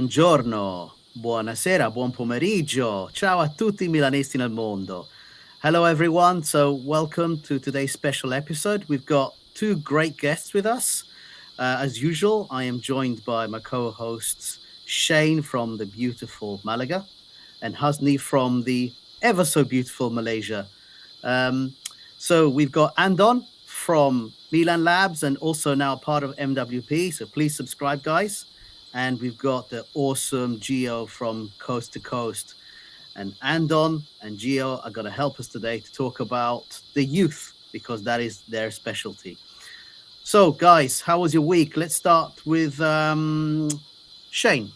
buongiorno, buonasera, buon pomeriggio. Ciao a tutti milanesi nel mondo. Hello, everyone. So, welcome to today's special episode. We've got two great guests with us. As usual, I am joined by my co hosts, Shane from the beautiful Malaga and Hasni from the ever so beautiful Malaysia. So, we've got Andon from Milan Labs and also now part of MWP. So, please subscribe, guys. And we've got the awesome Gio from Coast to Coast. And Andon and Gio are going to help us today to talk about the youth because that is their specialty. So, guys, how was your week? Let's start with Shane.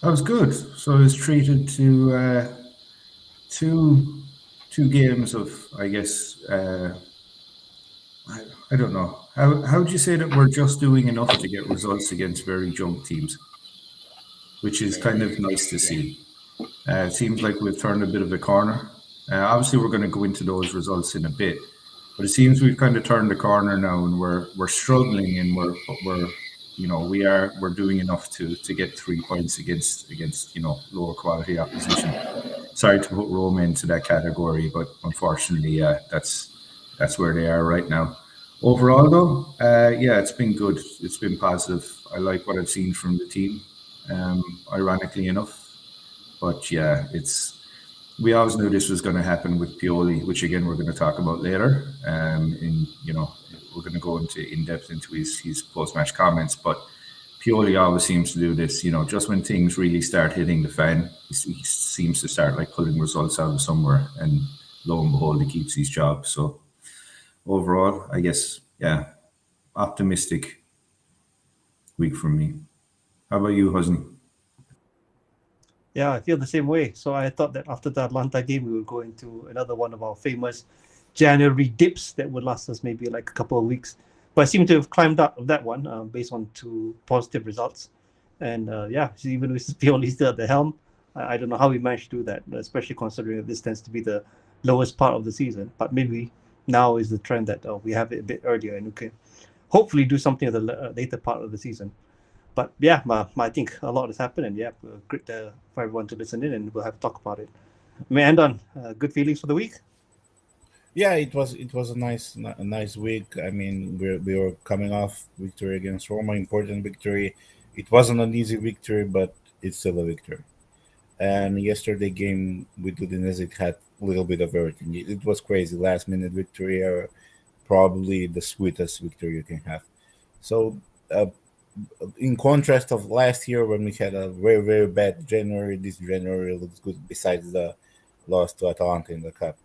That was good. So I was treated to two games of, I guess, I don't know. How would you say that we're just doing enough to get results against very junk teams, which is kind of nice to see. It seems like we've turned a bit of a corner. Obviously, we're going to go into those results in a bit, but it seems we've kind of turned the corner now, and we're struggling, and we're doing enough to get 3 points against lower quality opposition. Sorry to put Roma into that category, but unfortunately, that's where they are right now. Overall, though, it's been good. It's been positive. I like what I've seen from the team. Ironically enough, but yeah, we always knew this was going to happen with Pioli, which again we're going to talk about later. We're going to go in depth into his post-match comments, but Pioli always seems to do this. Just when things really start hitting the fan, he seems to start like pulling results out of somewhere, and lo and behold, he keeps his job. So overall, I guess, optimistic week from me. How about you, Husney? Yeah, I feel the same way. So I thought that after the Atlanta game, we would go into another one of our famous January dips that would last us maybe like a couple of weeks. But I seem to have climbed out of that one based on two positive results. And even with Pioli still at the helm, I don't know how we managed to do that, especially considering that this tends to be the lowest part of the season. But maybe now is the trend that we have it a bit earlier and we can hopefully do something at the later part of the season. But yeah, I think a lot has happened, and great for everyone to listen in, and we'll have to talk about it. May end on good feelings for the week. Yeah, it was a nice week. I mean, we were coming off victory against Roma, important victory. It wasn't an easy victory, but it's still a victory. And yesterday game with Udinese, it had a little bit of everything. It was crazy, last minute victory, probably the sweetest victory you can have. So. In contrast of last year when we had a very, very bad January, this January looks good besides the loss to Atalanta in the Cup.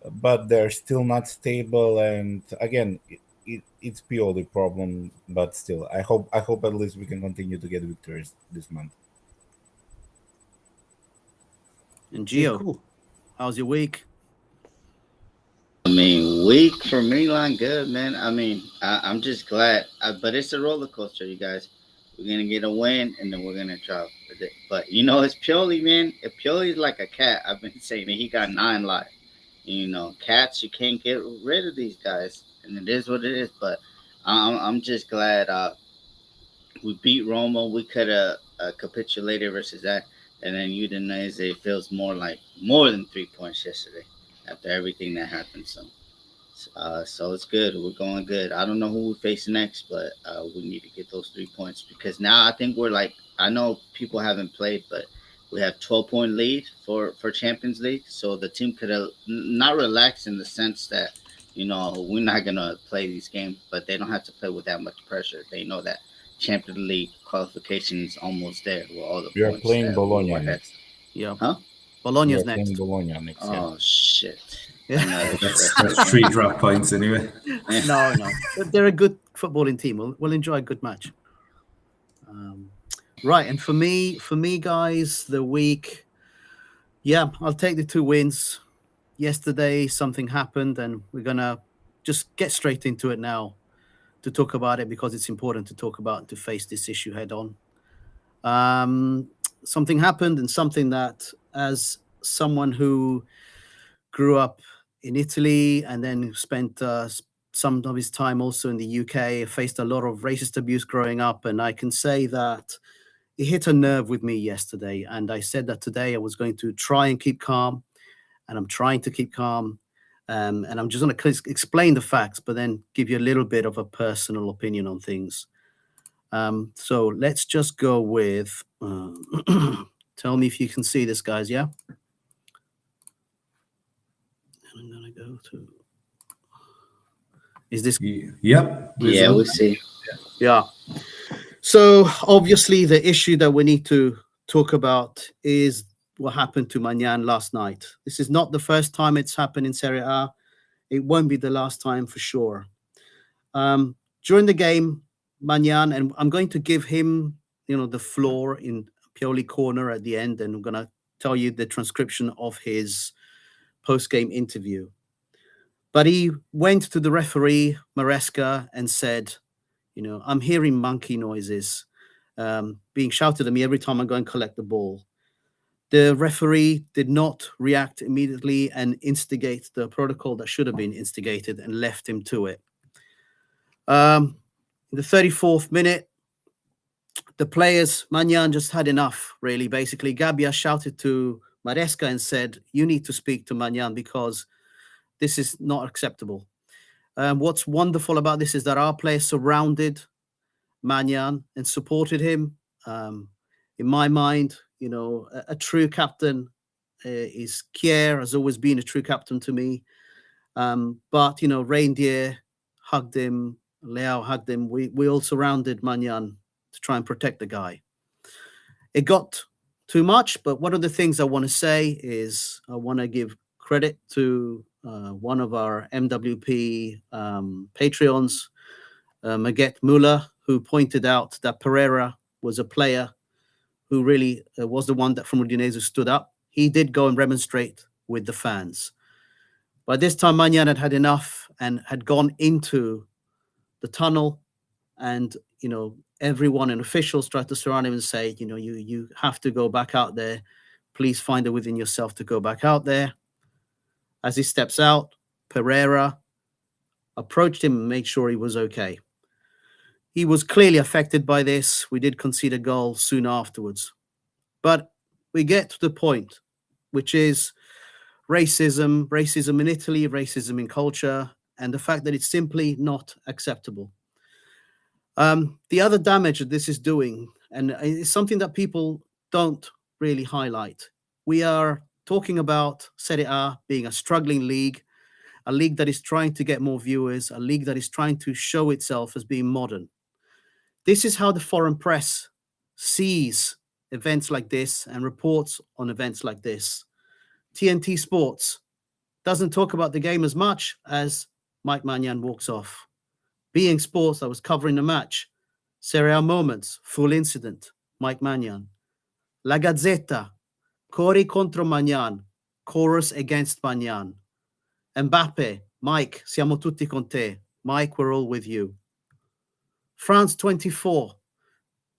But they're still not stable, and again, it's Pioli problem. But still, I hope at least we can continue to get victories this month. And Gio, cool. How's your week? I mean, week for Milan, good, man. I mean, I'm just glad. But it's a roller coaster, you guys. We're going to get a win, and then we're going to drop. But, it's Pioli, man. If Pioli's like a cat, I've been saying that he got 9 lives. Cats, you can't get rid of these guys. And it is what it is. But I'm just glad we beat Roma. We could have capitulated versus that. And then Udinese feels more than 3 points yesterday. After everything that happened, so it's good. We're going good. I don't know who we face next, but we need to get those 3 points because now I think we're I know people haven't played, but we have 12-point lead for Champions League, so the team could have not relaxed in the sense that we're not gonna play these games, but they don't have to play with that much pressure. They know that Champions League qualification is almost there. With all the You're points playing Bologna next. Yeah. Huh? Bologna's next. Bologna next. Oh shit! That's 3 drop points anyway. No, they're a good footballing team. We'll enjoy a good match. Right, and for me, guys, the week, I'll take the 2 wins. Yesterday, something happened, and we're gonna just get straight into it now to talk about it because it's important to talk about to face this issue head on. Something happened, and something that, as someone who grew up in Italy and then spent some of his time also in the UK, faced a lot of racist abuse growing up, and I can say that it hit a nerve with me yesterday, and I said that today I was going to try and keep calm, and I'm trying to keep calm. And I'm just going to explain the facts, but then give you a little bit of a personal opinion on things. So let's just go with, tell me if you can see this, guys, yeah? I'm going to go to, is this? Yep. Yeah, we see. Yeah. So obviously the issue that we need to talk about is what happened to Magnan last night. This is not the first time it's happened in Serie A. It won't be the last time for sure. During the game, Magnan, and I'm going to give him, the floor in Pioli corner at the end, and I'm going to tell you the transcription of his post-game interview. But he went to the referee, Maresca, and said, I'm hearing monkey noises being shouted at me every time I go and collect the ball. The referee did not react immediately and instigate the protocol that should have been instigated and left him to it. In the 34th minute, the players, Magnan just had enough, really. Basically, Gabbia shouted to Maresca and said, you need to speak to Magnan because this is not acceptable. What's wonderful about this is that our players surrounded Magnan and supported him. In my mind, a true captain is Kier, has always been a true captain to me. But, Reindeer hugged him, Leao hugged him. We all surrounded Magnan to try and protect the guy. It got too much, but one of the things I want to say is I want to give credit to one of our MWP Patreons, Maget Muller, who pointed out that Pereira was a player who really was the one that from Udinese stood up. He did go and remonstrate with the fans. By this time, Magnan had had enough and had gone into the tunnel, and everyone and officials tried to surround him and say, you have to go back out there. Please find it within yourself to go back out there. As he steps out, Pereira approached him and made sure he was okay. He was clearly affected by this. We did concede a goal soon afterwards. But we get to the point, which is racism in Italy, racism in culture, and the fact that it's simply not acceptable. The other damage that this is doing, and it's something that people don't really highlight. We are talking about Serie A being a struggling league, a league that is trying to get more viewers, a league that is trying to show itself as being modern. This is how the foreign press sees events like this and reports on events like this. TNT Sports doesn't talk about the game as much as Mike Magnan walks off. Being Sports, that was covering the match. Serie A Moments, full incident, Mike Magnan. La Gazzetta, Cori contro Magnan, chorus against Magnan. Mbappe, Mike, siamo tutti con te. Mike, we're all with you. France 24,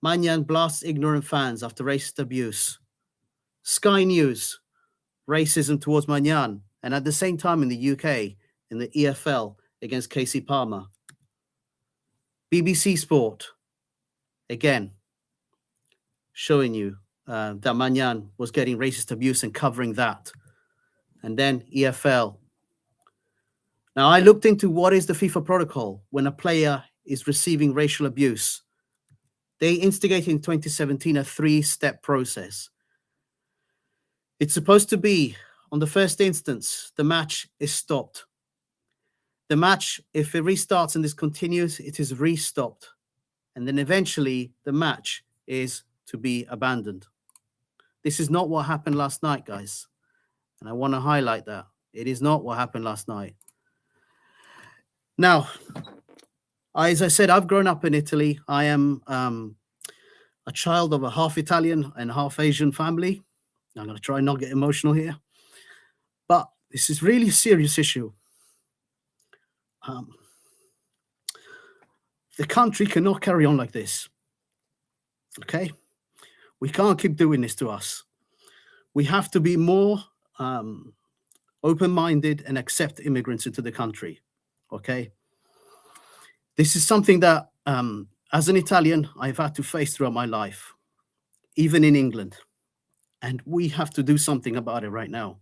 Magnan blasts ignorant fans after racist abuse. Sky News, racism towards Magnan, and at the same time in the UK, in the EFL against Casey Palmer. BBC Sport, again, showing you that Magnan was getting racist abuse and covering that. And then EFL. Now, I looked into what is the FIFA protocol when a player is receiving racial abuse. They instigated in 2017 a 3-step process. It's supposed to be, on the first instance, the match is stopped. The match, if it restarts and this continues, it is restopped. And then eventually the match is to be abandoned. This is not what happened last night, guys. And I want to highlight that. It is not what happened last night. Now, as I said, I've grown up in Italy. I am a child of a half Italian and half Asian family. I'm going to try and not get emotional here. But this is really a serious issue. The country cannot carry on like this. Okay? We can't keep doing this to us. We have to be more open-minded and accept immigrants into the country. Okay? This is something that, as an Italian, I've had to face throughout my life. even in England. And we have to do something about it right now.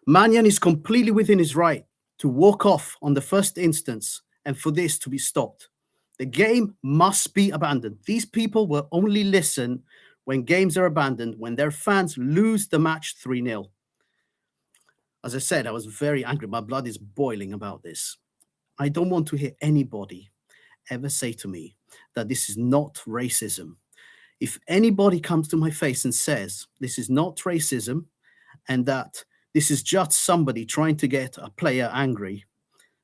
Mannion is completely within his right to walk off on the first instance and for this to be stopped. The game must be abandoned. These people will only listen when games are abandoned, when their fans lose the match 3-0. As I said, I was very angry. My blood is boiling about this. I don't want to hear anybody ever say to me that this is not racism. If anybody comes to my face and says this is not racism and that this is just somebody trying to get a player angry,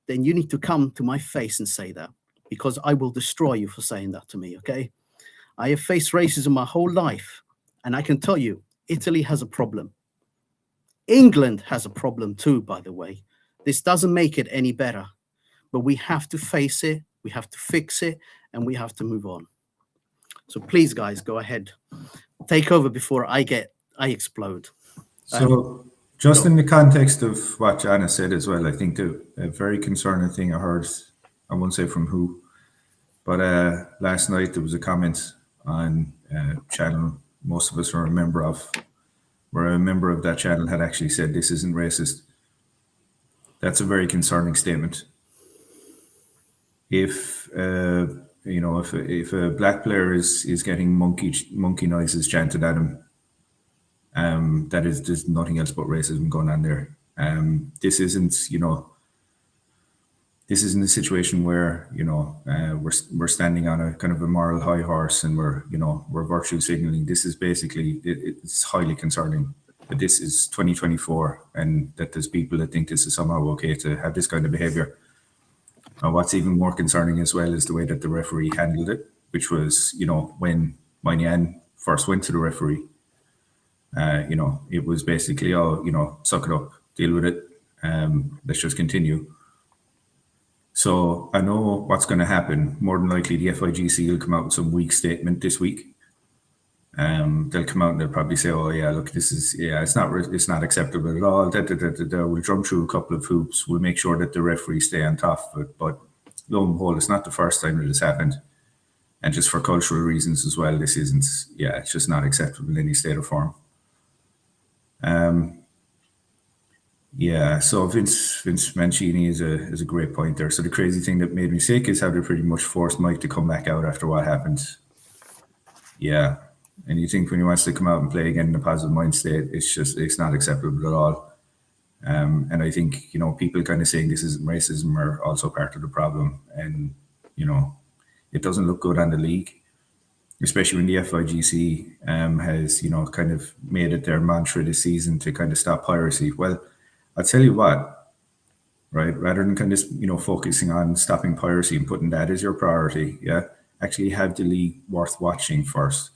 then you need to come to my face and say that, because I will destroy you for saying that to me, okay? I have faced racism my whole life, and I can tell you, Italy has a problem. England has a problem too, by the way. This doesn't make it any better, but we have to face it, we have to fix it, and we have to move on. So please, guys, go ahead. Take over before I explode. So, just in the context of what Jana said as well, I think a very concerning thing I heard, I won't say from who, but last night there was a comment on a channel most of us are a member of, where a member of that channel had actually said this isn't racist. That's a very concerning statement. If if a black player is getting monkey noises chanted at him, that is just nothing else but racism going on there. This isn't a situation where we're standing on a kind of a moral high horse and we're virtue signaling. This is basically it's highly concerning that this is 2024 and that there's people that think this is somehow okay to have this kind of behavior. What's even more concerning as well is the way that the referee handled it, which was, when Moynihan first went to the referee, it was basically, suck it up, deal with it, let's just continue. So I know what's going to happen. More than likely, the FIGC will come out with some weak statement this week. They'll come out and they'll probably say, "Oh yeah, look, it's not acceptable at all." We'll jump through a couple of hoops. We'll make sure that the referees stay on top of it. But lo and behold, it's not the first time that it's happened, and just for cultural reasons as well, this isn't. Yeah, it's just not acceptable in any state or form. Yeah, so Vince Mancini is a great point there. So the crazy thing that made me sick is how they pretty much forced Mike to come back out after what happened. Yeah. And you think when he wants to come out and play again in a positive mind state, it's not acceptable at all. And I think, people kind of saying this isn't racism are also part of the problem. And, it doesn't look good on the league, especially when the FIGC has, kind of made it their mantra this season to kind of stop piracy. Well, I'll tell you what, right? Rather than kind of, focusing on stopping piracy and putting that as your priority, actually have the league worth watching first.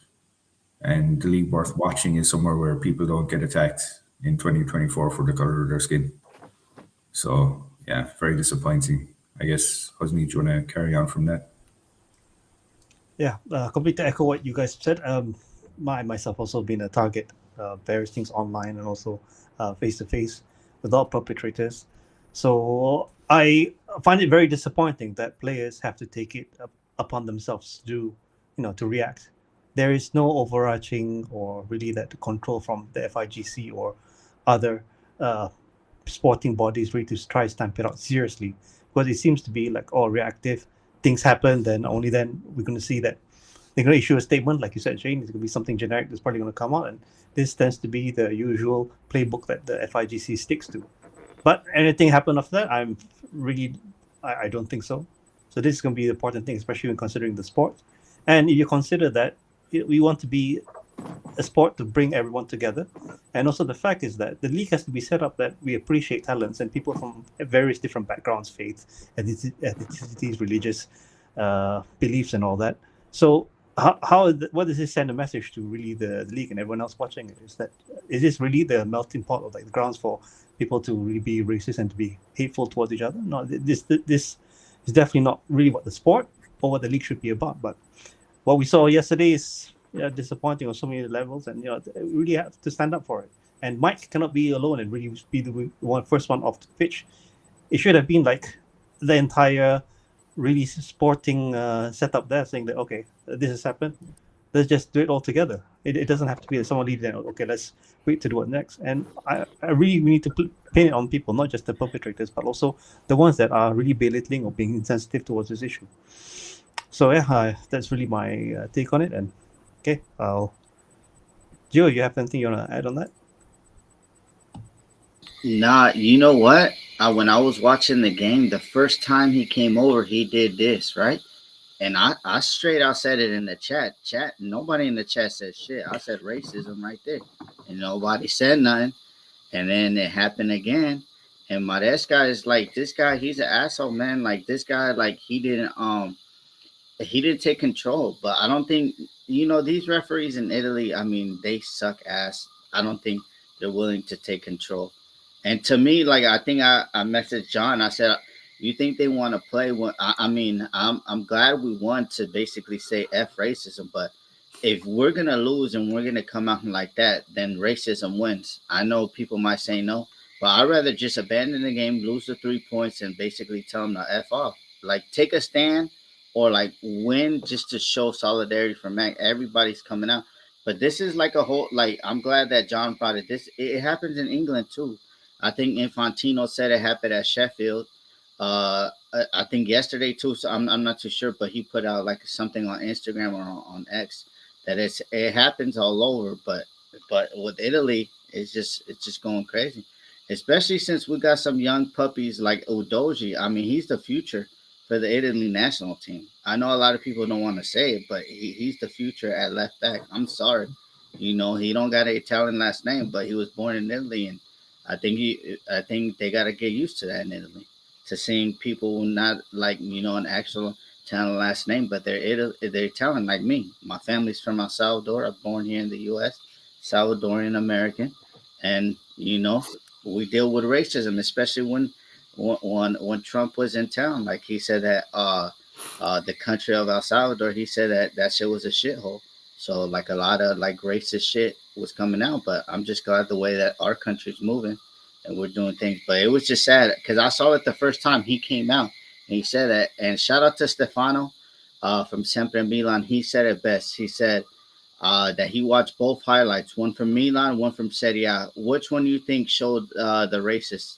And the league worth watching is somewhere where people don't get attacked in 2024 for the color of their skin. So, yeah, very disappointing. I guess, Hosni, do you want to carry on from that? Yeah, completely echo what you guys said. Myself also been a target, various things online and also face-to-face with all perpetrators. So I find it very disappointing that players have to take it upon themselves to react. There is no overarching or really that control from the FIGC or other sporting bodies really to try to stamp it out seriously, because it seems to be like all reactive. Things happen, then only then we're going to see that they're going to issue a statement, like you said, Shane. It's going to be something generic that's probably going to come out, and this tends to be the usual playbook that the FIGC sticks to. But anything happen after that, I don't think so. So this is going to be the important thing, especially when considering the sport. And if you consider that we want to be a sport to bring everyone together, and also the fact is that the league has to be set up that we appreciate talents and people from various different backgrounds, faiths, ethnicities, religious beliefs, and all that. So what does this send a message to really the league and everyone else watching it? Is this really the melting pot of like the grounds for people to really be racist and to be hateful towards each other? No, this is definitely not really what the sport or what the league should be about. But what we saw yesterday is disappointing on so many levels, and we really have to stand up for it. And Mike cannot be alone and really be the first one off the pitch. It should have been like the entire really sporting setup there, saying that okay, this has happened. let's just do it all together. It doesn't have to be that someone leaves and okay, let's wait to do it next. And I really we need to paint it on people, not just the perpetrators, but also the ones that are really belittling or being insensitive towards this issue. So yeah, that's really my take on it. And okay, Gio, you have anything you want to add on that? Nah, you know what? When I was watching the game, the first time he came over, he did this, right? And I straight out said it in the chat. Nobody in the chat said shit. I said racism right there. And nobody said nothing. And then it happened again. And this guy is like, this guy, he's an asshole, man. Like this guy, like he didn't take control. But I don't think, these referees in Italy, I mean, they suck ass. I don't think they're willing to take control. And to me, like I think I messaged John. I said, you think they want to play? I'm glad we won to basically say F racism. But if we're gonna lose and we're gonna come out like that, then racism wins. I know people might say no, but I'd rather just abandon the game, lose the 3 points, and basically tell them to F off. Like take a stand or like win just to show solidarity for Mac. Everybody's coming out. But this is like a whole, like, I'm glad that John brought it. It happens in England too. I think Infantino said it happened at Sheffield. I think yesterday too. So I'm not too sure, but he put out like something on Instagram or on X that it happens all over. But with Italy, it's just going crazy, especially since we got some young puppies like Udoji. I mean, he's the future for the Italy national team. I know a lot of people don't want to say it, but he's the future at left back. I'm sorry, he don't got an Italian last name, but he was born in Italy, and I think they got to get used to that in Italy, to seeing people not like an actual Italian last name, but they're Italian like me. My family's from El Salvador. I'm born here in the U.S., Salvadorian American, and we deal with racism, especially when Trump was in town. Like he said that the country of El Salvador, he said that shit was a shithole. So like a lot of like racist shit was coming out, but I'm just glad the way that our country's moving and we're doing things. But it was just sad because I saw it the first time he came out and he said that. And shout out to Stefano from Sempre Milan. He said it best. He said that he watched both highlights, one from Milan, one from Serie A. Which one do you think showed the racist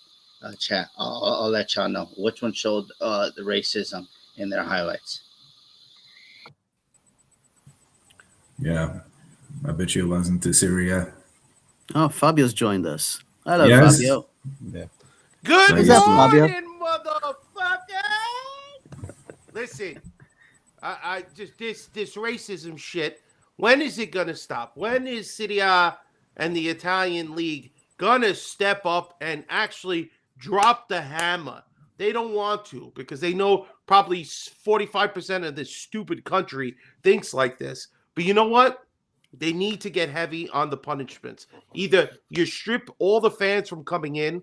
chat? I'll let y'all know. Which one showed the racism in their highlights? Yeah, I bet you it wasn't to Syria. Oh, Fabio's joined us. Hello, Yes. Fabio. Yeah. Good What's up, Fabio? morning, motherfucker. Listen, I just this racism shit. When is it gonna stop? When is Serie A and the Italian league gonna step up and actually drop the hammer? They don't want to because they know probably 45% of this stupid country thinks like this. But you know what? They need to get heavy on the punishments. Either you strip all the fans from coming in,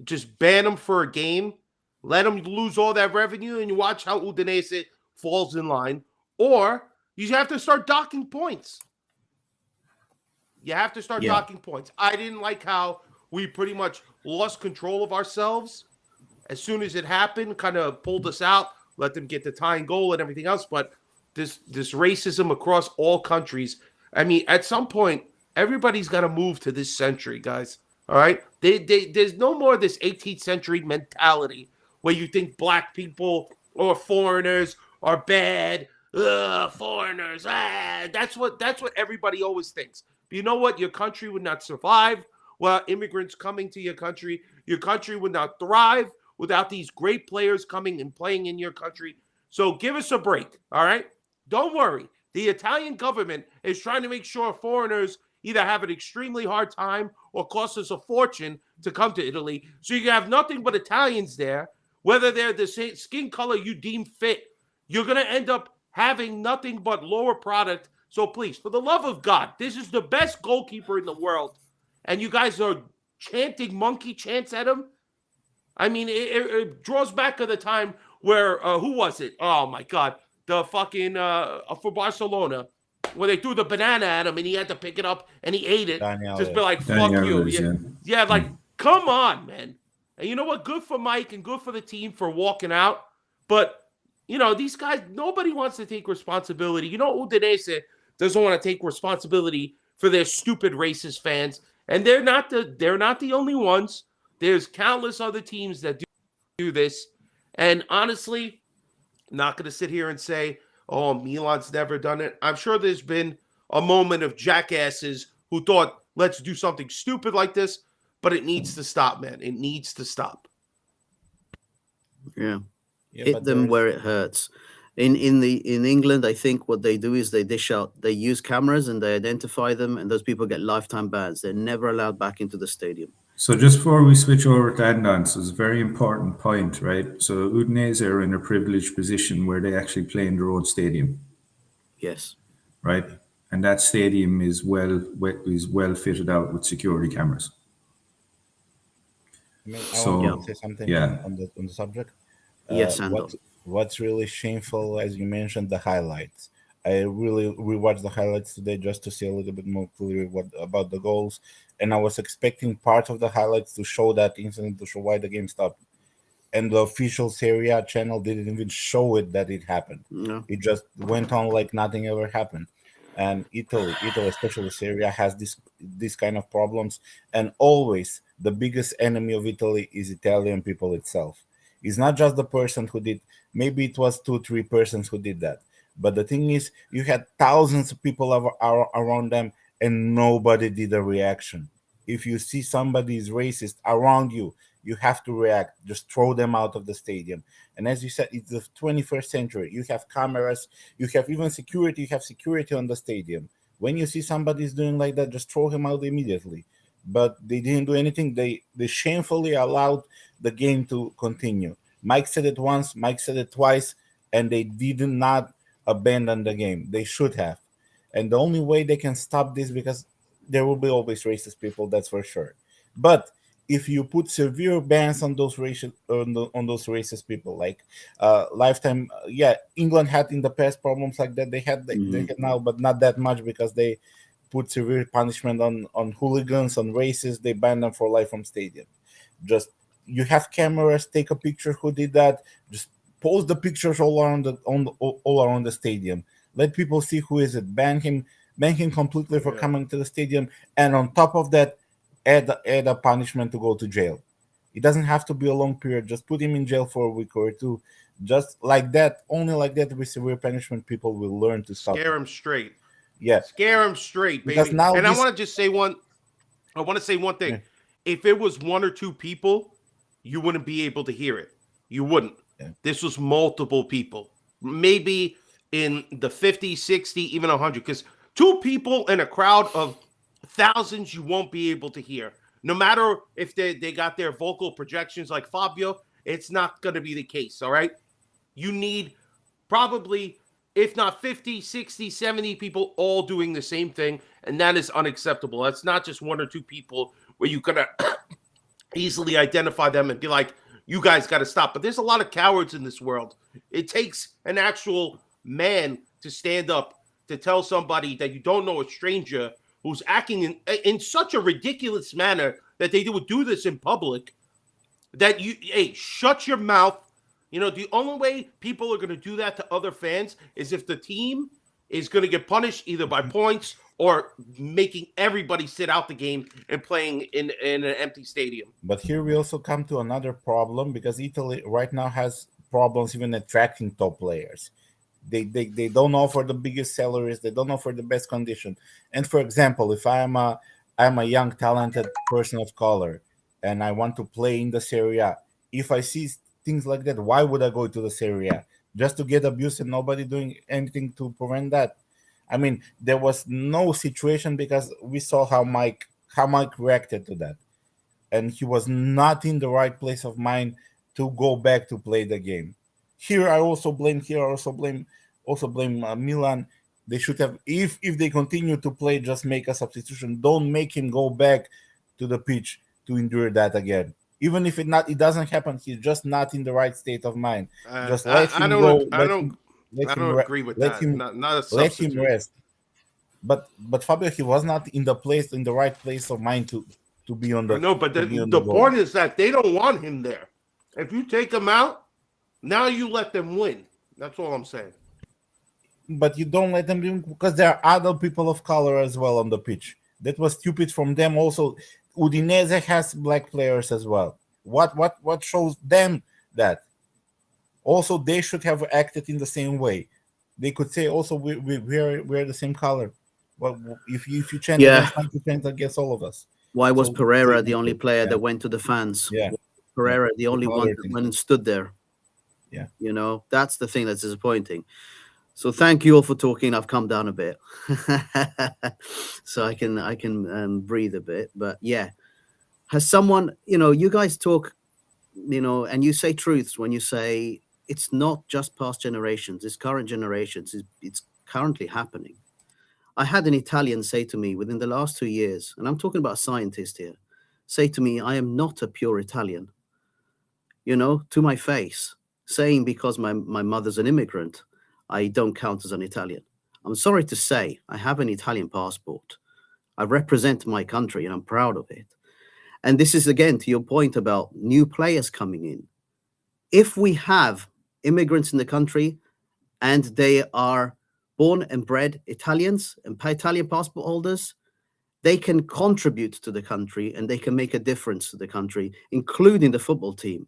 just ban them for a game, let them lose all that revenue, and you watch how Udinese falls in line, or you have to start docking points. You have to start docking points. I didn't like how we pretty much lost control of ourselves. As soon as it happened, kind of pulled us out, let them get the tying goal and everything else. But this racism across all countries, I mean, at some point, everybody's got to move to this century, guys. All right? There's no more this 18th century mentality where you think black people or foreigners are bad. Foreigners. That's what everybody always thinks. But you know what? Your country would not survive without immigrants coming to your country. Your country would not thrive without these great players coming and playing in your country. So give us a break, all right? Don't worry. The Italian government is trying to make sure foreigners either have an extremely hard time or cost us a fortune to come to Italy. So you can have nothing but Italians there, whether they're the same skin color you deem fit. You're going to end up having nothing but lower product. So please, for the love of God, this is the best goalkeeper in the world. And you guys are chanting monkey chants at him. I mean, it draws back to the time where, who was it? Oh, my God. The fucking, for Barcelona, where they threw the banana at him and he had to pick it up and he ate it. Daniel, Just be like, fuck Daniel you. Alves, Yeah, like, come on, man. And you know what? Good for Mike and good for the team for walking out. But, these guys, nobody wants to take responsibility. Udinese, doesn't want to take responsibility for their stupid racist fans. And they're not the only ones. There's countless other teams that do this. And honestly, I'm not going to sit here and say, oh, Milan's never done it. I'm sure there's been a moment of jackasses who thought, let's do something stupid like this, but it needs to stop, man. It needs to stop. Yeah. Yeah, Hit but them there's- where it hurts. In England, I think what they do is they use cameras and they identify them, and those people get lifetime bans. They're never allowed back into the stadium. So just before we switch over to Andon, so it's a very important point, right? So Udinese are in a privileged position where they actually play in their own stadium, Yes. right? And that stadium is well fitted out with security cameras. I mean, I So, want to say something yeah. on the subject. Yes, Andon. What's really shameful, as you mentioned, the highlights. I really rewatched the highlights today just to see a little bit more clearly about the goals, and I was expecting part of the highlights to show that incident, to show why the game stopped. And the official Serie A channel didn't even show it that it happened. No. It just went on like nothing ever happened. And Italy, especially Serie A, has this kind of problems. And always the biggest enemy of Italy is Italian people itself. It's not just the person who did. Maybe it was 2-3 persons who did that. But the thing is, you had thousands of people around them, and nobody did a reaction. If you see somebody is racist around you, you have to react. Just throw them out of the stadium. And as you said, it's the 21st century. You have cameras. You have even security. You have security on the stadium. When you see somebody is doing like that, just throw him out immediately. But they didn't do anything. They shamefully allowed the game to continue. Mike said it once. Mike said it twice. And they did not abandon the game. They should have. And the only way they can stop this, because there will be always racist people, that's for sure. But if you put severe bans on those on those racist people, like lifetime, England had in the past problems like that. They had now, but not that much, because they put severe punishment on hooligans, on racists. They banned them for life from stadium. Just, you have cameras, take a picture who did that. Just post the pictures all around the stadium. Let people see who is it. Ban him completely for coming to the stadium, and on top of that, add a punishment to go to jail. It doesn't have to be a long period. Just put him in jail for a week or two. Just like that, only like that, with severe punishment, people will learn to stop. Scare him straight. Yeah, scare him straight, baby. Because now and this- I want to just say one. I want to say one thing. Yeah. If it was one or two people, you wouldn't be able to hear it. You wouldn't. Yeah. This was multiple people. Maybe in the 50, 60, even 100. Because two people in a crowd of thousands, you won't be able to hear. No matter if they got their vocal projections like Fabio, it's not going to be the case, all right? You need probably, if not 50, 60, 70 people all doing the same thing, and that is unacceptable. That's not just one or two people where you could easily identify them and be like, you guys got to stop. But there's a lot of cowards in this world. It takes an actual man to stand up to tell somebody that you don't know, a stranger who's acting in such a ridiculous manner that they would do this in public, that hey, shut your mouth. You know, the only way people are going to do that to other fans is if the team is going to get punished either by points or making everybody sit out the game and playing in an empty stadium. But here we also come to another problem, because Italy right now has problems even attracting top players. They don't offer the biggest salaries. They don't offer the best condition. And for example, if I'm a young talented person of color and I want to play in the Serie A, if I see things like that, why would I go to the Serie A? Just to get abused and nobody doing anything to prevent that? I mean, there was no situation, because we saw how Mike reacted to that, and he was not in the right place of mind to go back to play the game. Here I also blame Milan. They should have, if they continue to play, just make a substitution. Don't make him go back to the pitch to endure that again. Even if it doesn't happen, he's just not in the right state of mind. Just let him go. I don't agree with that. Not a substitute. Let him rest. But Fabio, he was not in the right place of mind to be on the. No, but the point is that they don't want him there. If you take him out, now you let them win. That's all I'm saying. but you don't let them drink because there are other people of color as well on the pitch. That was stupid from them. Also, Udinese has black players as well. What shows them that? Also, they should have acted in the same way. They could say also we're the same color. Well, if you chant Yeah. against us, you chant against all of us. Why was So Pereira the they- only player yeah. that went to the fans? Yeah. Pereira, the only one Other that things. went and stood there. Yeah. You know, that's the thing that's disappointing. So thank you all for talking. I've come down a bit, so I can breathe a bit. But yeah, has someone, you guys talk, and you say truths when you say it's not just past generations, it's current generations. It's currently happening. I had an Italian say to me within the last 2 years, and I'm talking about a scientist here, say to me, I am not a pure Italian, to my face, saying because my mother's an immigrant, I don't count as an Italian. I'm sorry to say, I have an Italian passport. I represent my country and I'm proud of it. And this is again to your point about new players coming in. If we have immigrants in the country and they are born and bred Italians and Italian passport holders, they can contribute to the country and they can make a difference to the country, including the football team.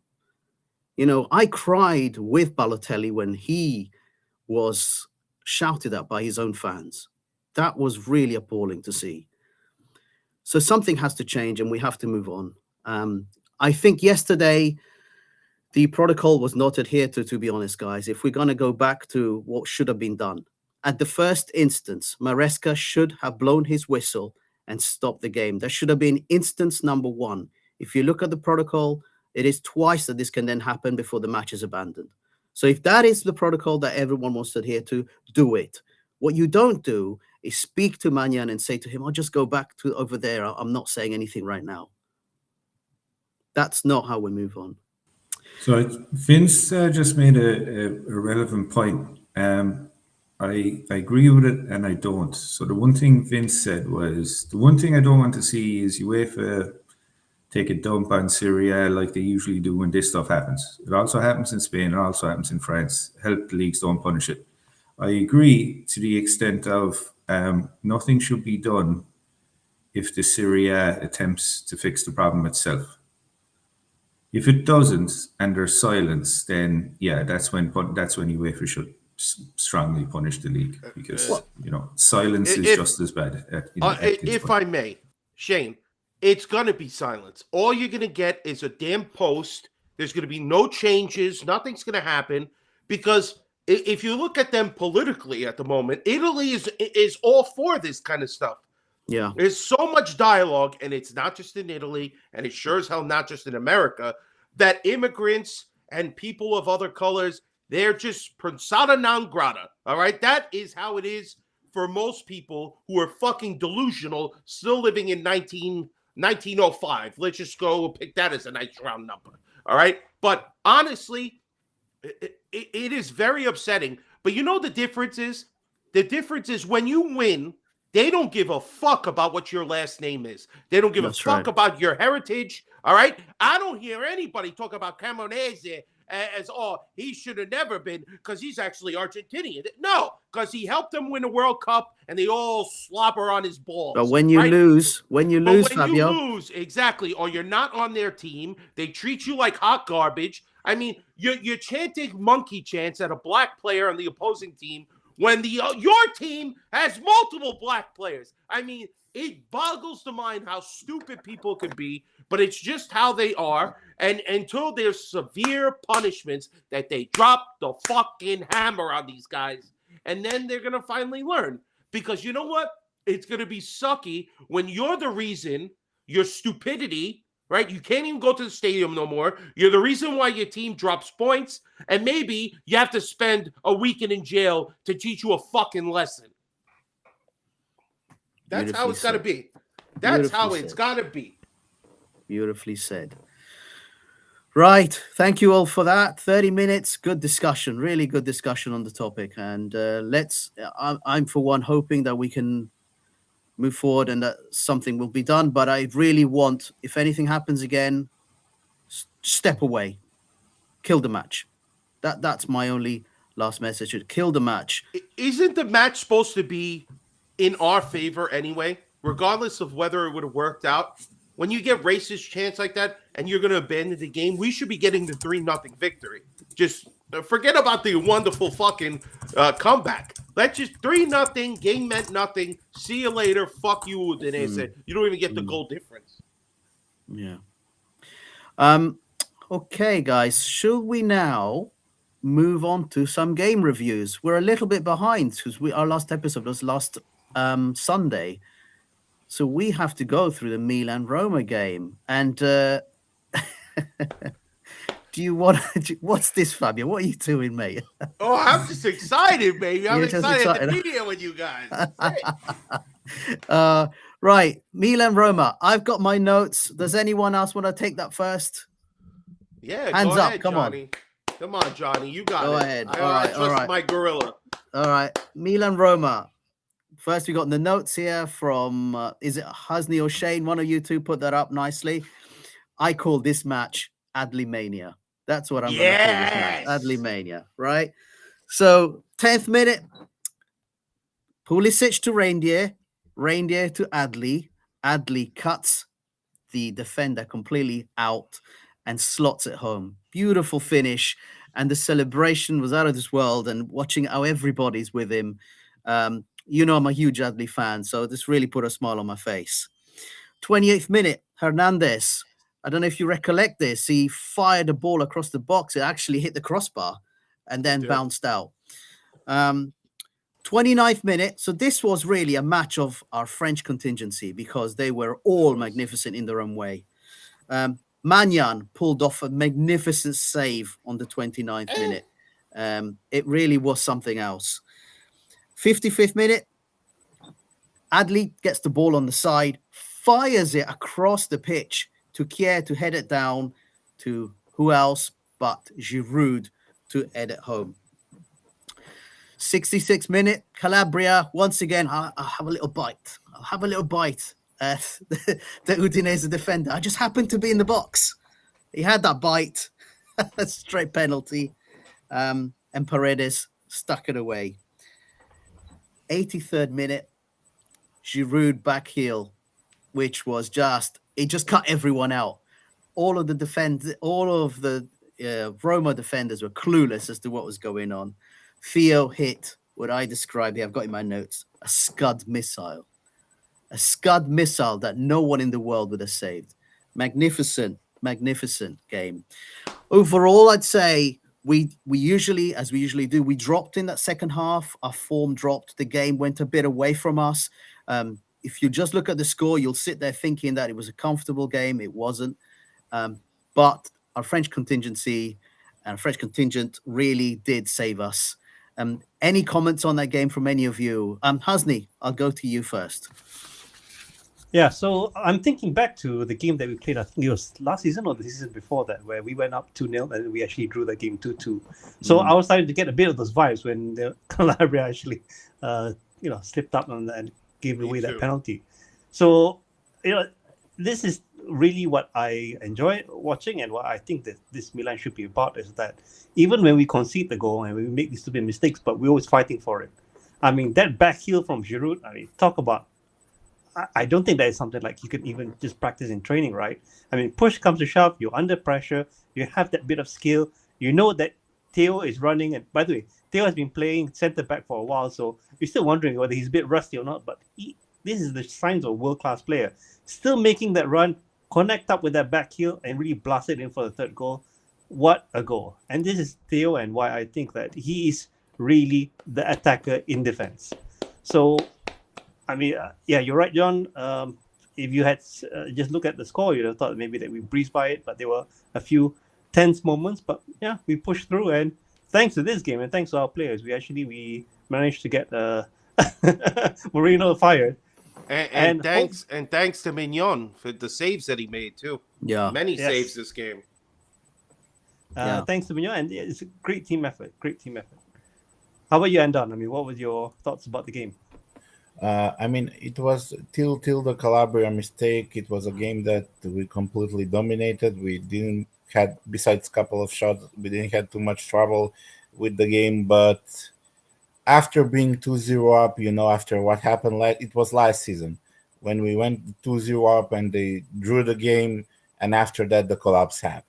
I cried with Balotelli when he was shouted at by his own fans. That was really appalling to see. So something has to change and we have to move on. I think yesterday the protocol was not adhered to be honest, guys. If we're going to go back to what should have been done, at the first instance, Maresca should have blown his whistle and stopped the game. That should have been instance number one. If you look at the protocol, it is twice that this can then happen before the match is abandoned. So if that is the protocol that everyone wants to adhere to, do it. What you don't do is speak to Manyan and say to him, I'll just go back to over there. I'm not saying anything right now. That's not how we move on. So Vince just made a relevant point. I agree with it and I don't. So the one thing Vince said was, the one thing I don't want to see is UEFA take a dump on Serie A like they usually do when this stuff happens. It also happens in Spain, it also happens in France. Help the leagues, don't punish it. I agree to the extent of nothing should be done if the Serie A attempts to fix the problem itself. If it doesn't and there's silence, then yeah, that's when UEFA should strongly punish the league because silence is just as bad. If I may, Shane, it's going to be silence. All you're going to get is a damn post. There's going to be no changes. Nothing's going to happen because if you look at them politically at the moment, Italy is all for this kind of stuff. Yeah. There's so much dialogue, and it's not just in Italy, and it's sure as hell not just in America, that immigrants and people of other colors, they're just persona non grata. All right? That is how it is for most people who are fucking delusional, still living in 1905. Let's just go pick that as a nice round number. All right? But honestly, it is very upsetting. But you know the difference is? The difference is when you win, they don't give a fuck about what your last name is. They don't give a fuck about your heritage. All right? I don't hear anybody talk about Cremonese as, he should have never been because he's actually Argentinian. No, because he helped them win a World Cup and they all slobber on his balls. But when you lose, Fabio. You lose, exactly, or you're not on their team, they treat you like hot garbage. I mean, you're chanting monkey chants at a black player on the opposing team when your team has multiple black players. I mean, it boggles the mind how stupid people can be, but it's just how they are. And until there's severe punishments that they drop the fucking hammer on these guys, and then they're going to finally learn. Because you know what? It's going to be sucky when you're the reason your stupidity, right? You can't even go to the stadium no more. You're the reason why your team drops points, and maybe you have to spend a weekend in jail to teach you a fucking lesson. That's how it's got to be. That's how it's got to be. Beautifully said. Right. Thank you all for that. 30 minutes. Good discussion. Really good discussion on the topic. And I'm for one hoping that we can move forward and that something will be done. But I really want, if anything happens again, step away. Kill the match. That's my only last message. It killed the match. Isn't the match supposed to be in our favor anyway, regardless of whether it would have worked out? When you get racist chants like that and you're going to abandon the game, we should be getting the 3-0 victory. Just forget about the wonderful fucking comeback. Let's just 3-0. Game meant nothing. See you later. Fuck you, Udinese. You don't even get the goal difference. Yeah. Okay, guys. Should we now move on to some game reviews? We're a little bit behind because our last episode was last Sunday. So we have to go through the Milan-Roma game. And do you want to... What's this, Fabio? What are you doing, mate? Oh, I'm just excited, baby. I'm You're just excited to excited. be here with you guys. Right. Milan-Roma. I've got my notes. Does anyone else want to take that first? Yeah, Hands go up, ahead, come on. Johnny. Come on, Johnny. You got Go it. ahead. I All right, trust all right. my gorilla. All right. Milan-Roma. First, we got the notes here from, is it Husney or Shane? One of you two put that up nicely. I call this match Adli Mania. That's what I'm going to call this match. Adli Mania, right? So, 10th minute, Pulisic to Reindeer to Adli. Adli cuts the defender completely out and slots it home. Beautiful finish. And the celebration was out of this world. And watching how everybody's with him, you know I'm a huge Adli fan, so this really put a smile on my face. 28th minute, Hernandez. I don't know if you recollect this. He fired a ball across the box. It actually hit the crossbar and then bounced out. 29th minute. So this was really a match of our French contingency because they were all magnificent in their own way. Magnan pulled off a magnificent save on the 29th minute. It really was something else. 55th minute, Adli gets the ball on the side, fires it across the pitch to Kier to head it down to who else but Giroud to head it home. 66th minute, Calabria, once again, I'll have a little bite. I'll have a little bite at the Udinese defender. I just happened to be in the box. He had that bite, straight penalty, and Paredes stuck it away. 83rd minute, Giroud back heel, which was it just cut everyone out. All of the Roma defenders were clueless as to what was going on. Theo hit what I described here, I've got in my notes, a Scud missile. A Scud missile that no one in the world would have saved. Magnificent game. Overall, I'd say we usually, as we usually do, we dropped in that second half. Our form dropped. The game went a bit away from us. If you just look at the score, you'll sit there thinking that it was a comfortable game. It wasn't. But our French contingency and French contingent really did save us. Any comments on that game from any of you? Husney, I'll go to you first. Yeah, so I'm thinking back to the game that we played, I think it was last season or the season before that, where we went up 2-0 and we actually drew the game 2-2. So I was starting to get a bit of those vibes when the Calabria actually, slipped up and gave away that penalty. So, this is really what I enjoy watching, and what I think that this Milan should be about is that even when we concede the goal and we make these stupid mistakes, but we're always fighting for it. I mean, that back heel from Giroud, talk about, I don't think that is something like you could even just practice in training, right? I mean, push comes to shove, you're under pressure, you have that bit of skill, you know that Theo is running, and by the way, Theo has been playing centre back for a while, so you're still wondering whether he's a bit rusty or not, but this is the signs of a world-class player. Still making that run, connect up with that back heel, and really blast it in for the third goal. What a goal. And this is Theo, and why I think that he is really the attacker in defense. So, I mean, you're right, John. If you had just looked at the score, you'd have thought maybe that we breezed by it, but there were a few tense moments. But yeah, we pushed through, and thanks to this game and thanks to our players, we managed to get Mourinho fired. And thanks to Mignon for the saves that he made too. Yeah, many saves this game. Thanks to Mignon, and it's a great team effort. How about you, Andon? I mean, what was your thoughts about the game? It was till the Calabria mistake. It was a game that we completely dominated. We didn't had, besides a couple of shots, we didn't have too much trouble. with the game, but after being 2-0 up, after what happened, like it was last season when we went 2-0 up and they drew the game, and after that the collapse happened.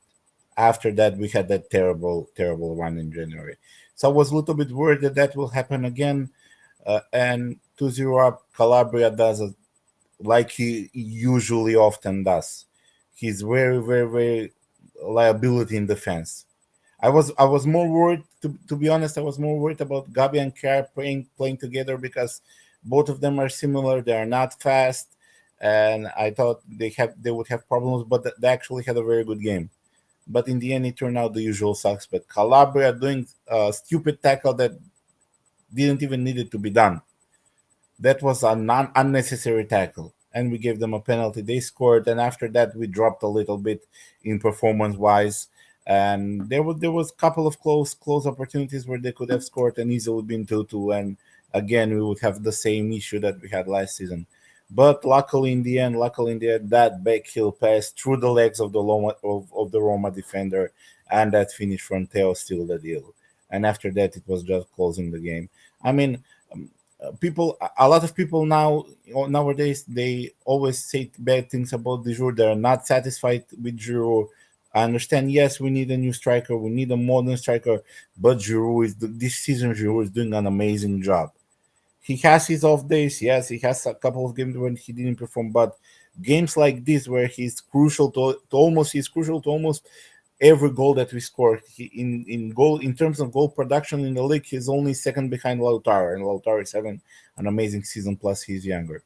After that, we had that terrible, terrible run in January. So I was a little bit worried that that will happen again. And 2-0 up, Calabria does it like he usually often does. He's very, very, very liability in defense. I was more worried, to be honest. I was more worried about Gabi and Kerr playing together because both of them are similar. They are not fast, and I thought they would have problems, but they actually had a very good game. But in the end, it turned out the usual suspect. Calabria doing a stupid tackle that didn't even need it to be done. That was a unnecessary tackle, and we gave them a penalty. They scored, and after that, we dropped a little bit in performance wise. And there was a couple of close opportunities where they could have scored and easily been 2-2, and again we would have the same issue that we had last season. But luckily in the end, that back heel pass through the legs of the Roma defender, and that finish from Theo sealed the deal. And after that, it was just closing the game. I mean, a lot of people nowadays they always say bad things about Giroud. They're not satisfied with Giroud. I understand. Yes, we need a new striker. We need a modern striker. But this season. Giroud is doing an amazing job. He has his off days. Yes, he has a couple of games when he didn't perform. But games like this, where he's crucial to almost every goal that we score. In terms of goal production in the league, he's only second behind Lautaro, and Lautaro is having an amazing season. Plus, he's younger.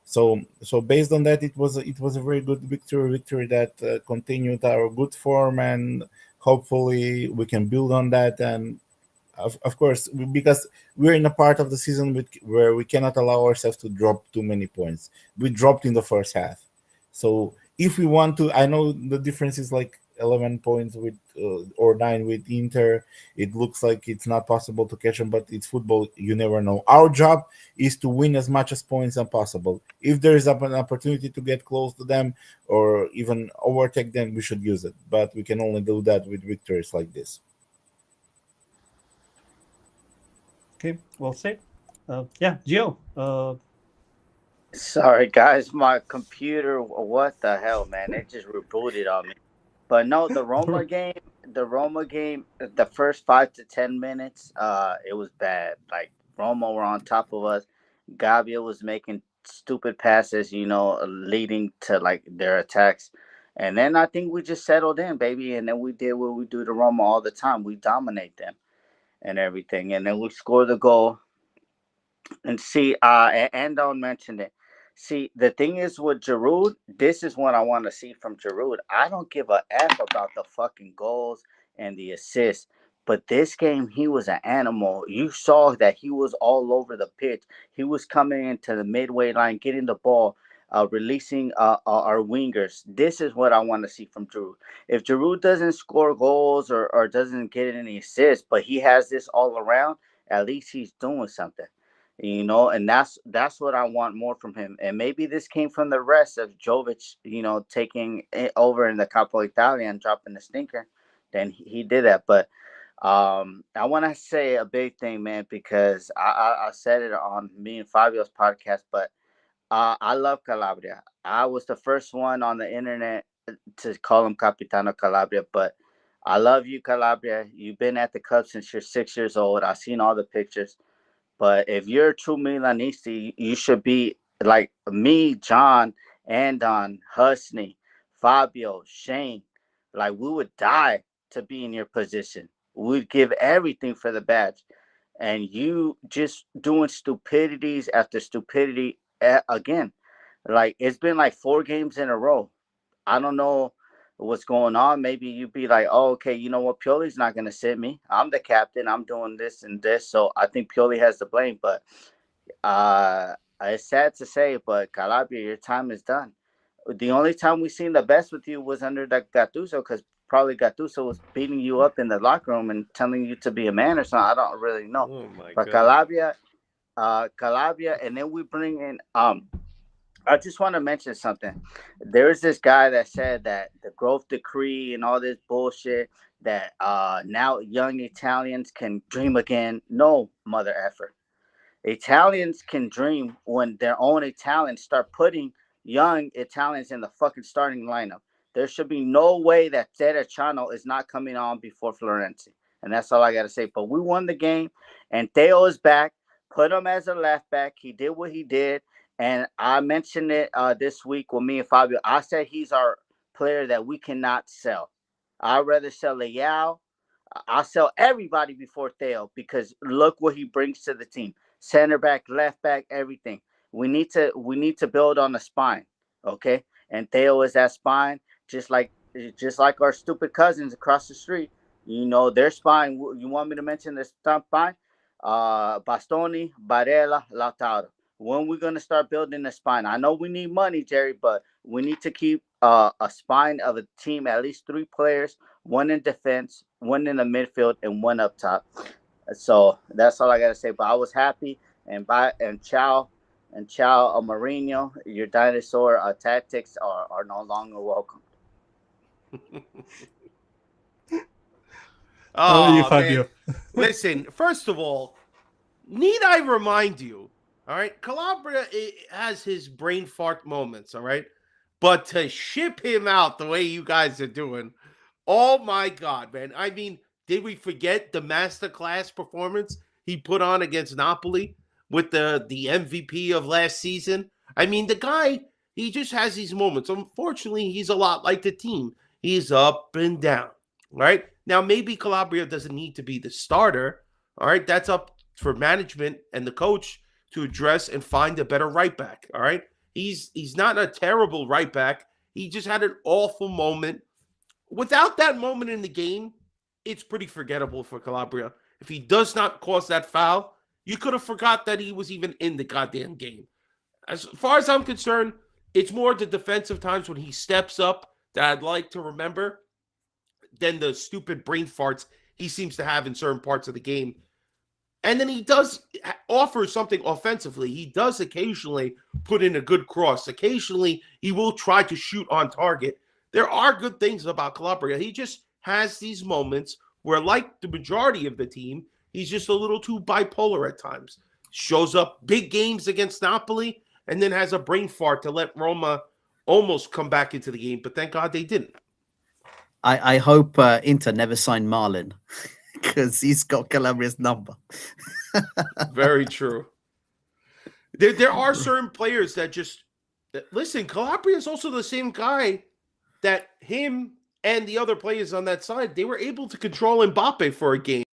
So based on that, it was a very good victory that continued our good form, and hopefully we can build on that. And of course, because we're in a part of the season where we cannot allow ourselves to drop too many points. We dropped in the first half, so if we want to, I know the difference is like 11 points with or 9 with Inter. It looks like it's not possible to catch them, but it's football. You never know. Our job is to win as much as points as possible. If there is an opportunity to get close to them or even overtake them, we should use it. But we can only do that with victories like this. Okay, well said. Yeah, Gio. Sorry, guys, my computer. What the hell, man? It just rebooted on me. But no, the Roma game, the first 5 to 10 minutes, it was bad. Like Roma were on top of us. Gabia was making stupid passes, leading to like their attacks. And then I think we just settled in, baby. And then we did what we do to Roma all the time. We dominate them and everything. And then we score the goal. And see, Andon mentioned it. See, the thing is with Giroud, this is what I want to see from Giroud. I don't give a F about the fucking goals and the assists. But this game, he was an animal. You saw that he was all over the pitch. He was coming into the midway line, getting the ball, releasing our wingers. This is what I want to see from Giroud. If Giroud doesn't score goals or doesn't get any assists, but he has this all around, at least he's doing something, and that's what I want more from him. And maybe this came from the rest of Jovic, taking it over in the Capo Italia and dropping the stinker. Then he did that. But I want to say a big thing, man, because I said it on me and Fabio's podcast, but I love Calabria. I was the first one on the internet to call him Capitano Calabria, but I love you, Calabria. You've been at the club since you're 6 years old. I've seen all the pictures. But if you're a true Milanisti, you should be like me, John, Andon, Husney, Fabio, Shane. Like we would die to be in your position. We'd give everything for the badge. And you just doing stupidities after stupidity again. Like it's been like 4 games in a row. I don't know what's going on. Maybe you'd be like, oh, okay, you know what? Pioli's not going to sit me. I'm the captain. I'm doing this and this. So I think Pioli has the blame. But it's sad to say, but Calabria, your time is done. The only time we seen the best with you was under that Gattuso, because probably Gattuso was beating you up in the locker room and telling you to be a man or something. I don't really know. Oh my But god. Calabria, and then we bring in I just want to mention something. There's this guy that said that the growth decree and all this bullshit. that now young Italians can dream again. No, mother effer. Italians can dream when their own Italians start putting young Italians in the fucking starting lineup. There should be no way that Terracciano is not coming on before Florenzi. And that's all I got to say. But we won the game, and Theo is back. Put him as a left back. He did what he did. And I mentioned it this week with me and Fabio. I said he's our player that we cannot sell. I'd rather sell Leao. I'll sell everybody before Theo because look what he brings to the team. Center back, left back, everything. We need to build on the spine, okay? And Theo is that spine, just like our stupid cousins across the street. You know their spine. You want me to mention their spine? Bastoni, Barella, Lautaro. When we're gonna start building the spine? I know we need money, Jerry, but we need to keep a spine of a team, at least three players, one in defense, one in the midfield, and one up top. So that's all I gotta say. But I was happy, and ciao, Mourinho, your dinosaur tactics are no longer welcome. How about you, Oh, man. Fabio? Listen, first of all, need I remind you, all right, Calabria has his brain fart moments, all right? But to ship him out the way you guys are doing, oh my God, man. I mean, did we forget the masterclass performance he put on against Napoli with the MVP of last season? I mean, the guy, he just has these moments. Unfortunately, he's a lot like the team. He's up and down, right? Now, maybe Calabria doesn't need to be the starter, all right? That's up for management and the coach to address and find a better right back, all right? He's not a terrible right back. He just had an awful moment. Without that moment in the game, it's pretty forgettable for Calabria. If he does not cause that foul, you could have forgot that he was even in the goddamn game. As far as I'm concerned, it's more the defensive times when he steps up that I'd like to remember than the stupid brain farts he seems to have in certain parts of the game. And then he does offer something offensively. He does occasionally put in a good cross. Occasionally, he will try to shoot on target. There are good things about Calabria. He just has these moments where, like the majority of the team, he's just a little too bipolar at times. Shows up big games against Napoli and then has a brain fart to let Roma almost come back into the game. But thank God they didn't. I hope Inter never sign Marlin because he's got Calabria's number. Very true. There are certain players that just listen. Calabria is also the same guy that him and the other players on that side, they were able to control Mbappe for a game.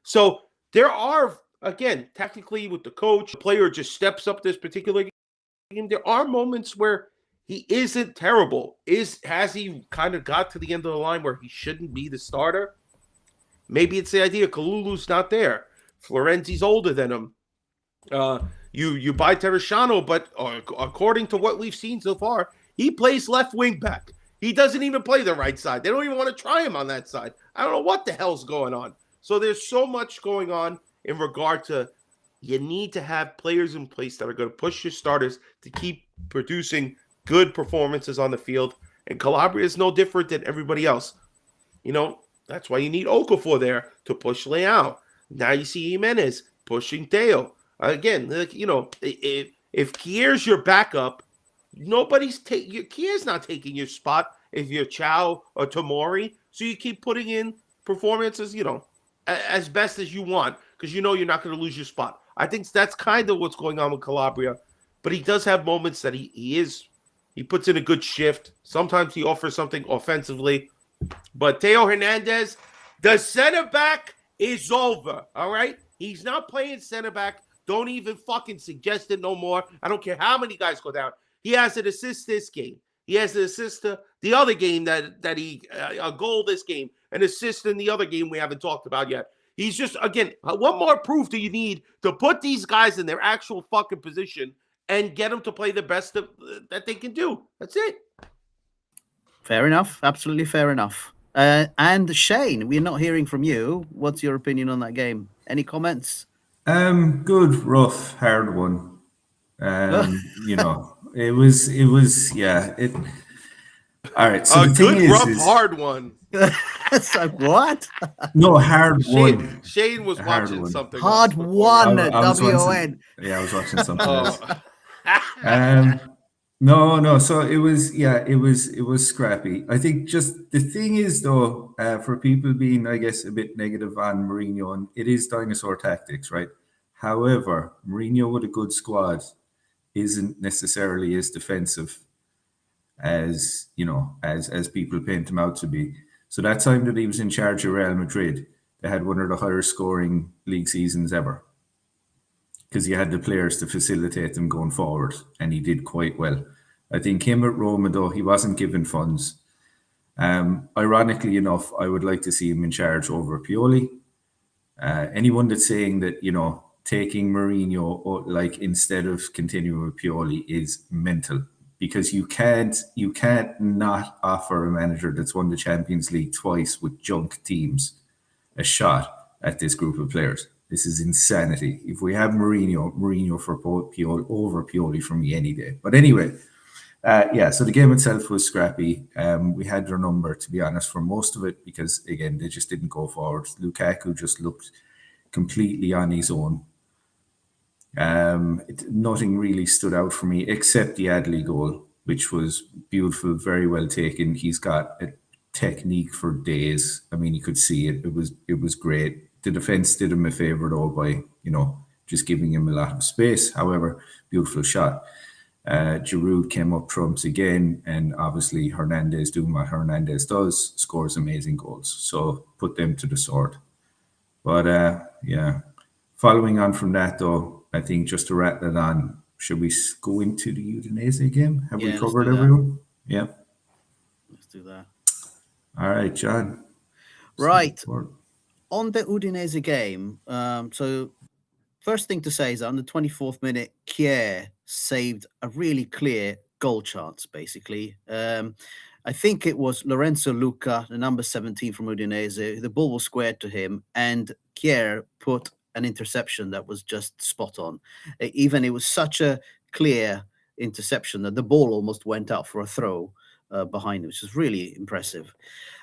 So there are, again, tactically with the coach, the player just steps up this particular game. There are moments where he isn't terrible. Has he kind of got to the end of the line where he shouldn't be the starter? Maybe it's the idea Kalulu's not there. Florenzi's older than him. You buy Terracciano, but according to what we've seen so far, he plays left wing back. He doesn't even play the right side. They don't even want to try him on that side. I don't know what the hell's going on. So there's so much going on in regard to you need to have players in place that are going to push your starters to keep producing good performances on the field. And Calabria is no different than everybody else. You know, that's why you need Okafor there to push Leao. Now you see Jimenez pushing Theo. Again, you know, if Kier's your backup, Kier's not taking your spot if you're Chow or Tomori. So you keep putting in performances, you know, as best as you want because you know you're not going to lose your spot. I think that's kind of what's going on with Calabria. But he does have moments that he puts in a good shift. Sometimes he offers something offensively. But Theo Hernandez, the center back is over, all right? He's not playing center back. Don't even fucking suggest it no more. I don't care how many guys go down. He has an assist this game. He has an assist the other game that he a goal this game, an assist in the other game we haven't talked about yet. He's just, again, what more proof do you need to put these guys in their actual fucking position and get them to play the best that they can do? That's it. Fair enough. Absolutely fair enough. And Shane, we're not hearing from you. What's your opinion on that game? Any comments? Good, rough, hard one. You know, it was, yeah. All right. So a the thing good, rough, hard one. It's like, what? No, hard Shane, one. Shane was A hard watching one. something Hard else before. one, I was WON. I was watching something else. Oh. No. So it was, it was scrappy. I think just the thing is though, for people being, I guess, a bit negative on Mourinho, and it is dinosaur tactics, right? However, Mourinho with a good squad isn't necessarily as defensive as as people paint him out to be. So that time that he was in charge of Real Madrid, they had one of the higher scoring league seasons ever because he had the players to facilitate them going forward, and he did quite well. I think him at Roma, though, he wasn't given funds. Ironically enough, I would like to see him in charge over Pioli. Anyone that's saying that taking Mourinho like instead of continuing with Pioli is mental, because you can't not offer a manager that's won the Champions League twice with junk teams a shot at this group of players. This is insanity. If we have Mourinho for Pioli over Pioli for me any day. But anyway, so the game itself was scrappy. We had their number, to be honest, for most of it because, again, they just didn't go forward. Lukaku just looked completely on his own. Nothing really stood out for me except the Adley goal, which was beautiful, very well taken. He's got a technique for days. I mean, you could see it. It was great. The defense did him a favor though by just giving him a lot of space. However, beautiful shot. Giroud came up trumps again, and obviously Hernandez doing what Hernandez does, scores amazing goals. So put them to the sword. But following on from that though, I think just to wrap that on, should we go into the Udinese game? Have we Yeah, let's covered do that. everyone? Yeah. Let's do that. All right, John. Right. Support. On the Udinese game, so first thing to say is that on the 24th minute, Kier saved a really clear goal chance, basically. I think it was Lorenzo Luca, the number 17 from Udinese. The ball was squared to him, and Kier put an interception that was just spot on. Even it was such a clear interception that the ball almost went out for a throw behind him, which is really impressive.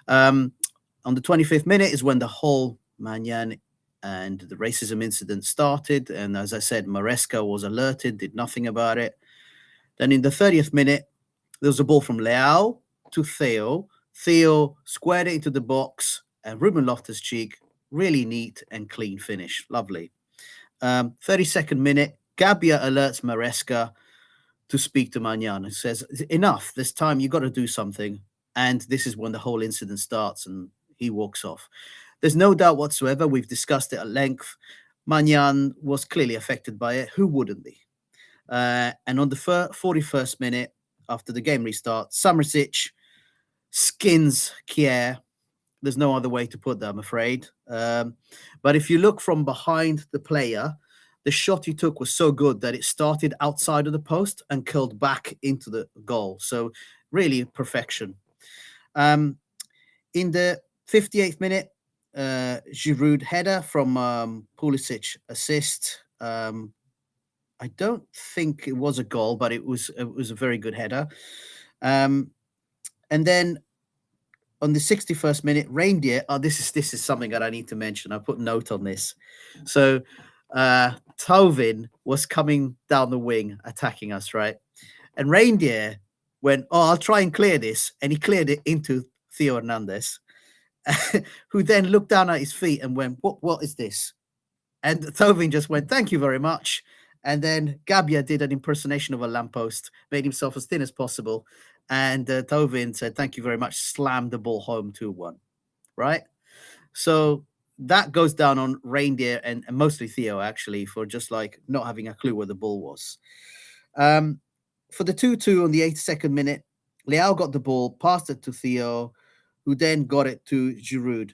On the 25th minute is when the whole Magnan and the racism incident started. And as I said, Maresca was alerted, did nothing about it. Then in the 30th minute, there was a ball from Leao to Theo. Theo squared it into the box, and Ruben Loftus-Cheek, really neat and clean finish. Lovely. 32nd minute, Gabbia alerts Maresca to speak to Magnan and says, enough, this time you got to do something. And this is when the whole incident starts and he walks off. There's no doubt whatsoever. We've discussed it at length. Magnan was clearly affected by it. Who wouldn't be? And on the 41st minute, after the game restart, Samrsic skins Kier. There's no other way to put that, I'm afraid. But if you look from behind the player, the shot he took was so good that it started outside of the post and curled back into the goal. So really perfection. In the 58th minute, Giroud header from Pulisic assist. I don't think it was a goal, but it was a very good header. And then on the 61st minute, Reindeer. Oh, this is something that I need to mention. I put a note on this. So Tovin was coming down the wing, attacking us, right? And Reindeer went, "Oh, I'll try and clear this," and he cleared it into Theo Hernandez, who then looked down at his feet and went, "What is this?" And Tovin just went, "Thank you very much." And then Gabbia did an impersonation of a lamppost, made himself as thin as possible. And Tovin said, "Thank you very much," slammed the ball home 2-1, right? So that goes down on Reindeer and mostly Theo, actually, for just like not having a clue where the ball was. For the 2-2 on the 82nd minute, Leao got the ball, passed it to Theo, who then got it to Giroud,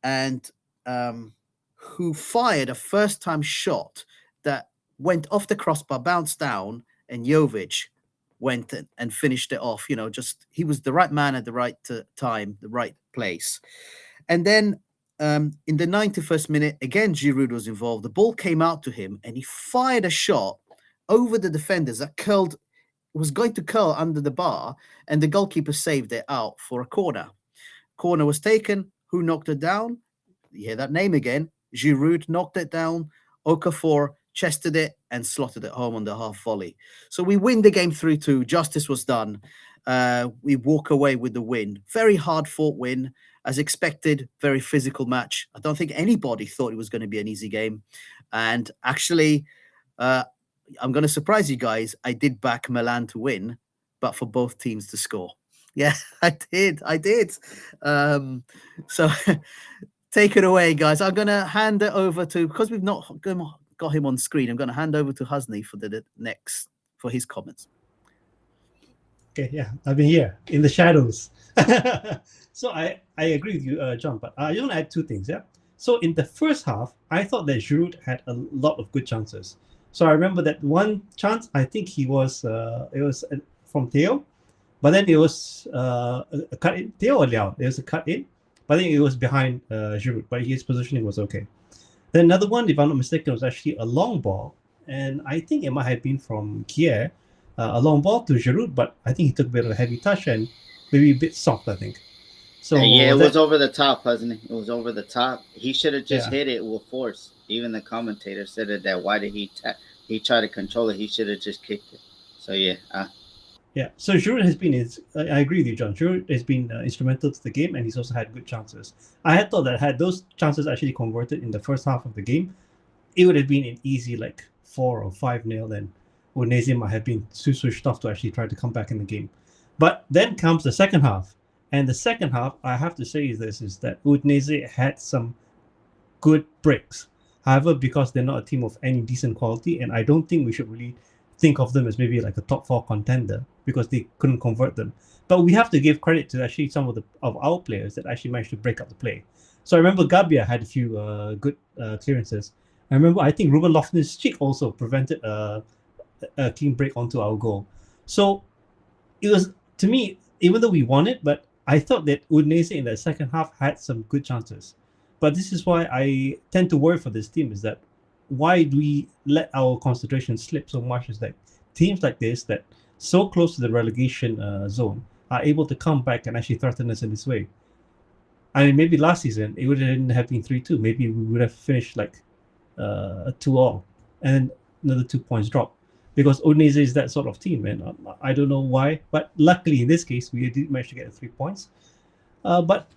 and who fired a first-time shot that went off the crossbar, bounced down, and Jovic went and finished it off. Just he was the right man at the right time, the right place. And then in the 91st minute, again, Giroud was involved. The ball came out to him, and he fired a shot over the defenders that was going to curl under the bar, and the goalkeeper saved it out for a corner. corner was taken. Who knocked it down? You hear that name again. Giroud knocked it down. Okafor chested it and slotted it home on the half volley. So we win the game 3-2. Justice was done. We walk away with the win. Very hard fought win. As expected, very physical match. I don't think anybody thought it was going to be an easy game. And actually, I'm going to surprise you guys. I did back Milan to win, but for both teams to score. Yeah, I did. So take it away, guys. I'm going to hand it over to, because we've not got him on screen, I'm going to hand over to Husney for his comments. Okay, yeah, I've been here in the shadows. So I agree with you, John, but I want to add two things, yeah? So in the first half, I thought that Giroud had a lot of good chances. So I remember that one chance, I think it was from Theo, but then it was a cut in. Theo or Liao? It was a cut in, but I think it was behind Giroud, but his positioning was okay. Then another one, if I'm not mistaken, was actually a long ball, and I think it might have been from Kier, a long ball to Giroud, but I think he took a bit of a heavy touch and maybe a bit soft, I think. So yeah, it was over the top, wasn't it? It was over the top. He should have just Yeah. hit it with force. Even the commentator said it, that why did he tried to control it? He should have just kicked it. So yeah. Yeah, so Giroud has been, I agree with you, John. Giroud has been instrumental to the game, and he's also had good chances. I had thought that had those chances actually converted in the first half of the game, it would have been an easy 4 or 5-0, and Udinese might have been too switched off to actually try to come back in the game. But then comes the second half, and the second half, I have to say is that Udinese had some good breaks. However, because they're not a team of any decent quality, and I don't think we should really think of them as maybe like a top 4 contender because they couldn't convert them. But we have to give credit to actually some of our players that actually managed to break up the play. So I remember Gabia had a few good clearances. I think Ruben Loftus-Cheek also prevented a clean break onto our goal. So it was, to me, even though we won it, but I thought that Udinese in the second half had some good chances. But this is why I tend to worry for this team, is that why do we let our concentration slip so much? Is that teams like this, that so close to the relegation zone, are able to come back and actually threaten us in this way. I mean, maybe last season it wouldn't have been 3-2. Maybe we would have finished a 2-2, and another 2 points drop. Because Udinese is that sort of team, and I don't know why. But luckily, in this case, we did manage to get 3 points. But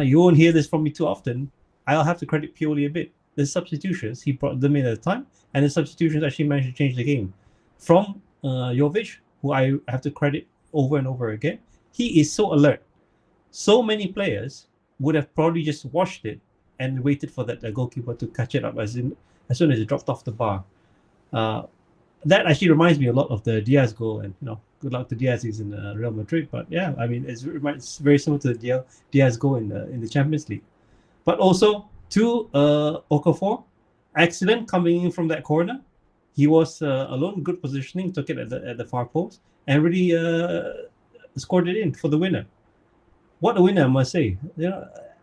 you won't hear this from me too often. I'll have to credit Pioli a bit. The substitutions, he brought them in at the time, and the substitutions actually managed to change the game. From Jovic, who I have to credit over and over again, he is so alert. So many players would have probably just watched it and waited for that goalkeeper to catch it up as soon as it dropped off the bar. That actually reminds me a lot of the Diaz goal, and good luck to Diaz. He's in Real Madrid, but yeah, I mean it's very similar to the Diaz goal in the Champions League. But also to Okafor, excellent coming in from that corner. He was alone, good positioning, took it at the far post, and really scored it in for the winner. What a winner, I must say.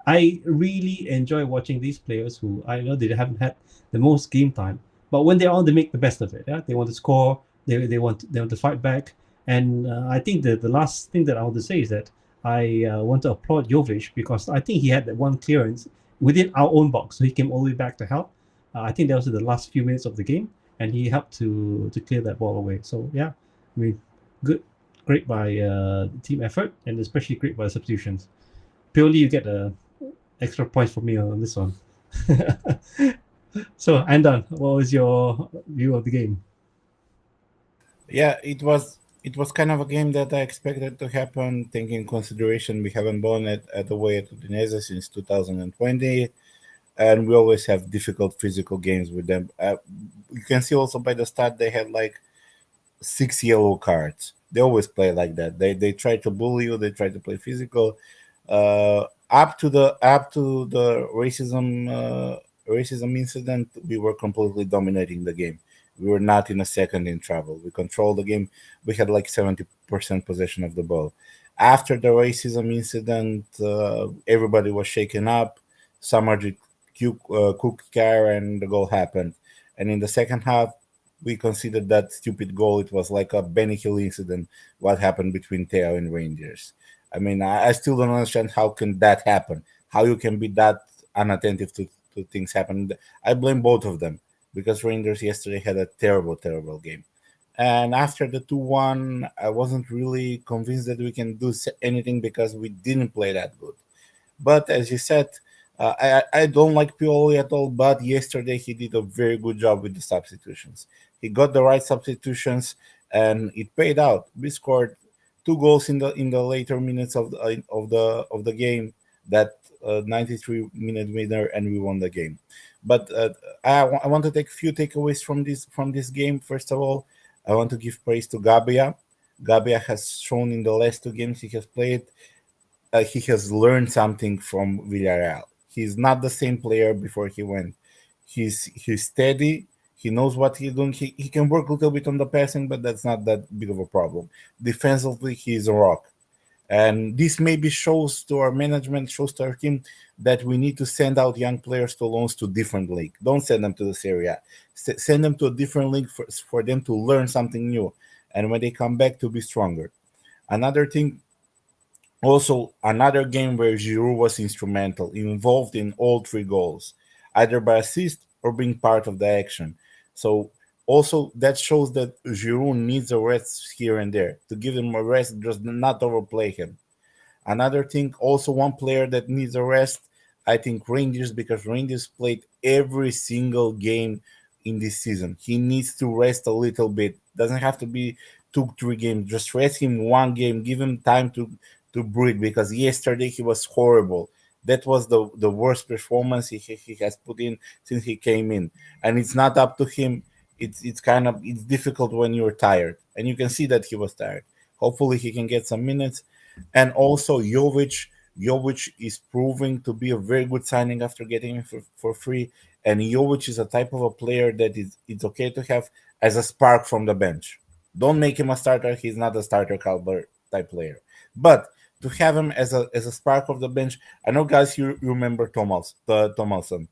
I really enjoy watching these players who I know they haven't had the most game time, but when they're on, they make the best of it. Yeah, they want to score. They want to fight back. And I think the last thing that I want to say is that I want to applaud Jovic, because I think he had that one clearance within our own box, so he came all the way back to help. I think that was in the last few minutes of the game, and he helped to clear that ball away. So yeah, I mean, great by team effort, and especially great by substitutions. Pioli, you get extra points for me on this one. So Andan, what was your view of the game? Yeah, it was kind of a game that I expected to happen, taking in consideration we haven't won it at away at Udinese since 2020, and we always have difficult physical games with them. You can see also by the start they had 6 yellow cards. They always play like that. They try to bully you. They try to play physical. Up to the racism incident, we were completely dominating the game. We were not in a second in trouble. We controlled the game. We had 70% possession of the ball. After the racism incident, everybody was shaken up. Samardzic cooked car, and the goal happened. And in the second half, we considered that stupid goal. It was like a Benny Hill incident. What happened between Theo and Rangers? I mean, I still don't understand how can that happen. How you can be that unattentive to things happen. I blame both of them because Rangers yesterday had a terrible, terrible game. And after the 2-1, I wasn't really convinced that we can do anything because we didn't play that good. But as you said, I don't like Pioli at all. But yesterday he did a very good job with the substitutions. He got the right substitutions, and it paid out. We scored 2 goals in the later minutes of the game. That 93-minute winner, and we won the game. But I want to take a few takeaways from this game. First of all, I want to give praise to Gabia. Gabia has shown in the last 2 games he has played, he has learned something from Villarreal. He's not the same player before he went. He's steady. He knows what he's doing. He can work a little bit on the passing, but that's not that big of a problem. Defensively, he's a rock. And this maybe shows to our management, shows to our team that we need to send out young players to loans to different league. Don't send them to the Serie A. Send them to a different league for them to learn something new. And when they come back, to be stronger. Another thing, also another game where Giroud was instrumental, involved in all 3 goals, either by assist or being part of the action. So also that shows that Giroud needs a rest here and there, to give him a rest, just not overplay him. Another thing, also one player that needs a rest, I think Rangers, because Rangers played every single game in this season. He needs to rest a little bit. Doesn't have to be 2-3 games. Just rest him 1 game. Give him time to breathe, because yesterday he was horrible. That was the worst performance he has put in since he came in. And it's not up to him. It's difficult when you're tired. And you can see that he was tired. Hopefully he can get some minutes. And also Jovic is proving to be a very good signing after getting him for free. And Jovic is a type of a player that it's okay to have as a spark from the bench. Don't make him a starter. He's not a starter caliber type player. But to have him as a spark of the bench, I know, guys, you remember Thomason.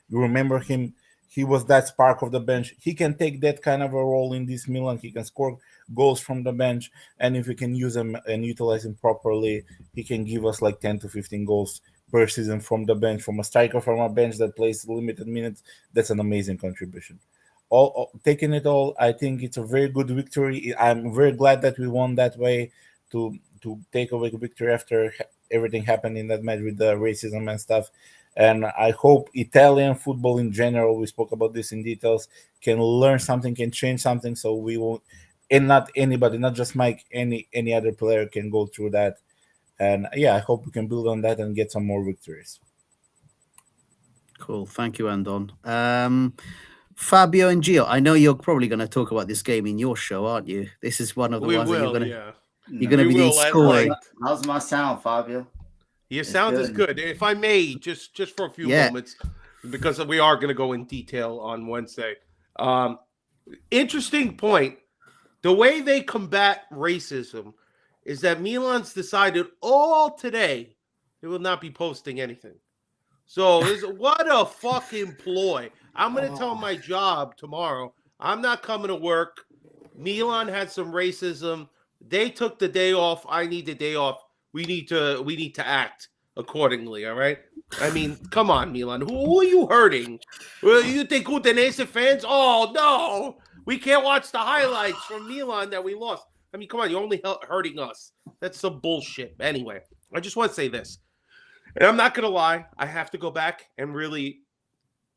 You remember him. He was that spark of the bench. He can take that kind of a role in this Milan. He can score goals from the bench, and if we can use him and utilize him properly, he can give us like 10 to 15 goals per season from the bench. From a striker from a bench that plays limited minutes, that's an amazing contribution. Taking it all, I think it's a very good victory. I'm very glad that we won that way, to take away the victory after everything happened in that match with the racism and stuff. And I hope Italian football in general, we spoke about this in details, can learn something, can change something, so we won't, and not anybody, not just Mike, any other player can go through that. And yeah, I hope we can build on that and get some more victories. Cool. Thank you, Andon. Fabio and Gio, I know you're probably going to talk about this game in your show, aren't you? This is one of the We ones that will, yeah. you're going to We be will at scoring. length. How's my sound, Fabio? Your sound is good. If I may, just for a few Yeah. moments, because we are going to go in detail on Wednesday. Interesting point. The way they combat racism is that Milan's decided all today they will not be posting anything. So what a fucking ploy. I'm going to tell my job tomorrow, I'm not coming to work. Milan had some racism. They took the day off. I need the day off. We need to act accordingly, all right? I mean, come on, Milan. Who are you hurting? You think Udinese fans? Oh, no. We can't watch the highlights from Milan that we lost. I mean, come on. You're only hurting us. That's some bullshit. Anyway, I just want to say this. And I'm not going to lie. I have to go back and really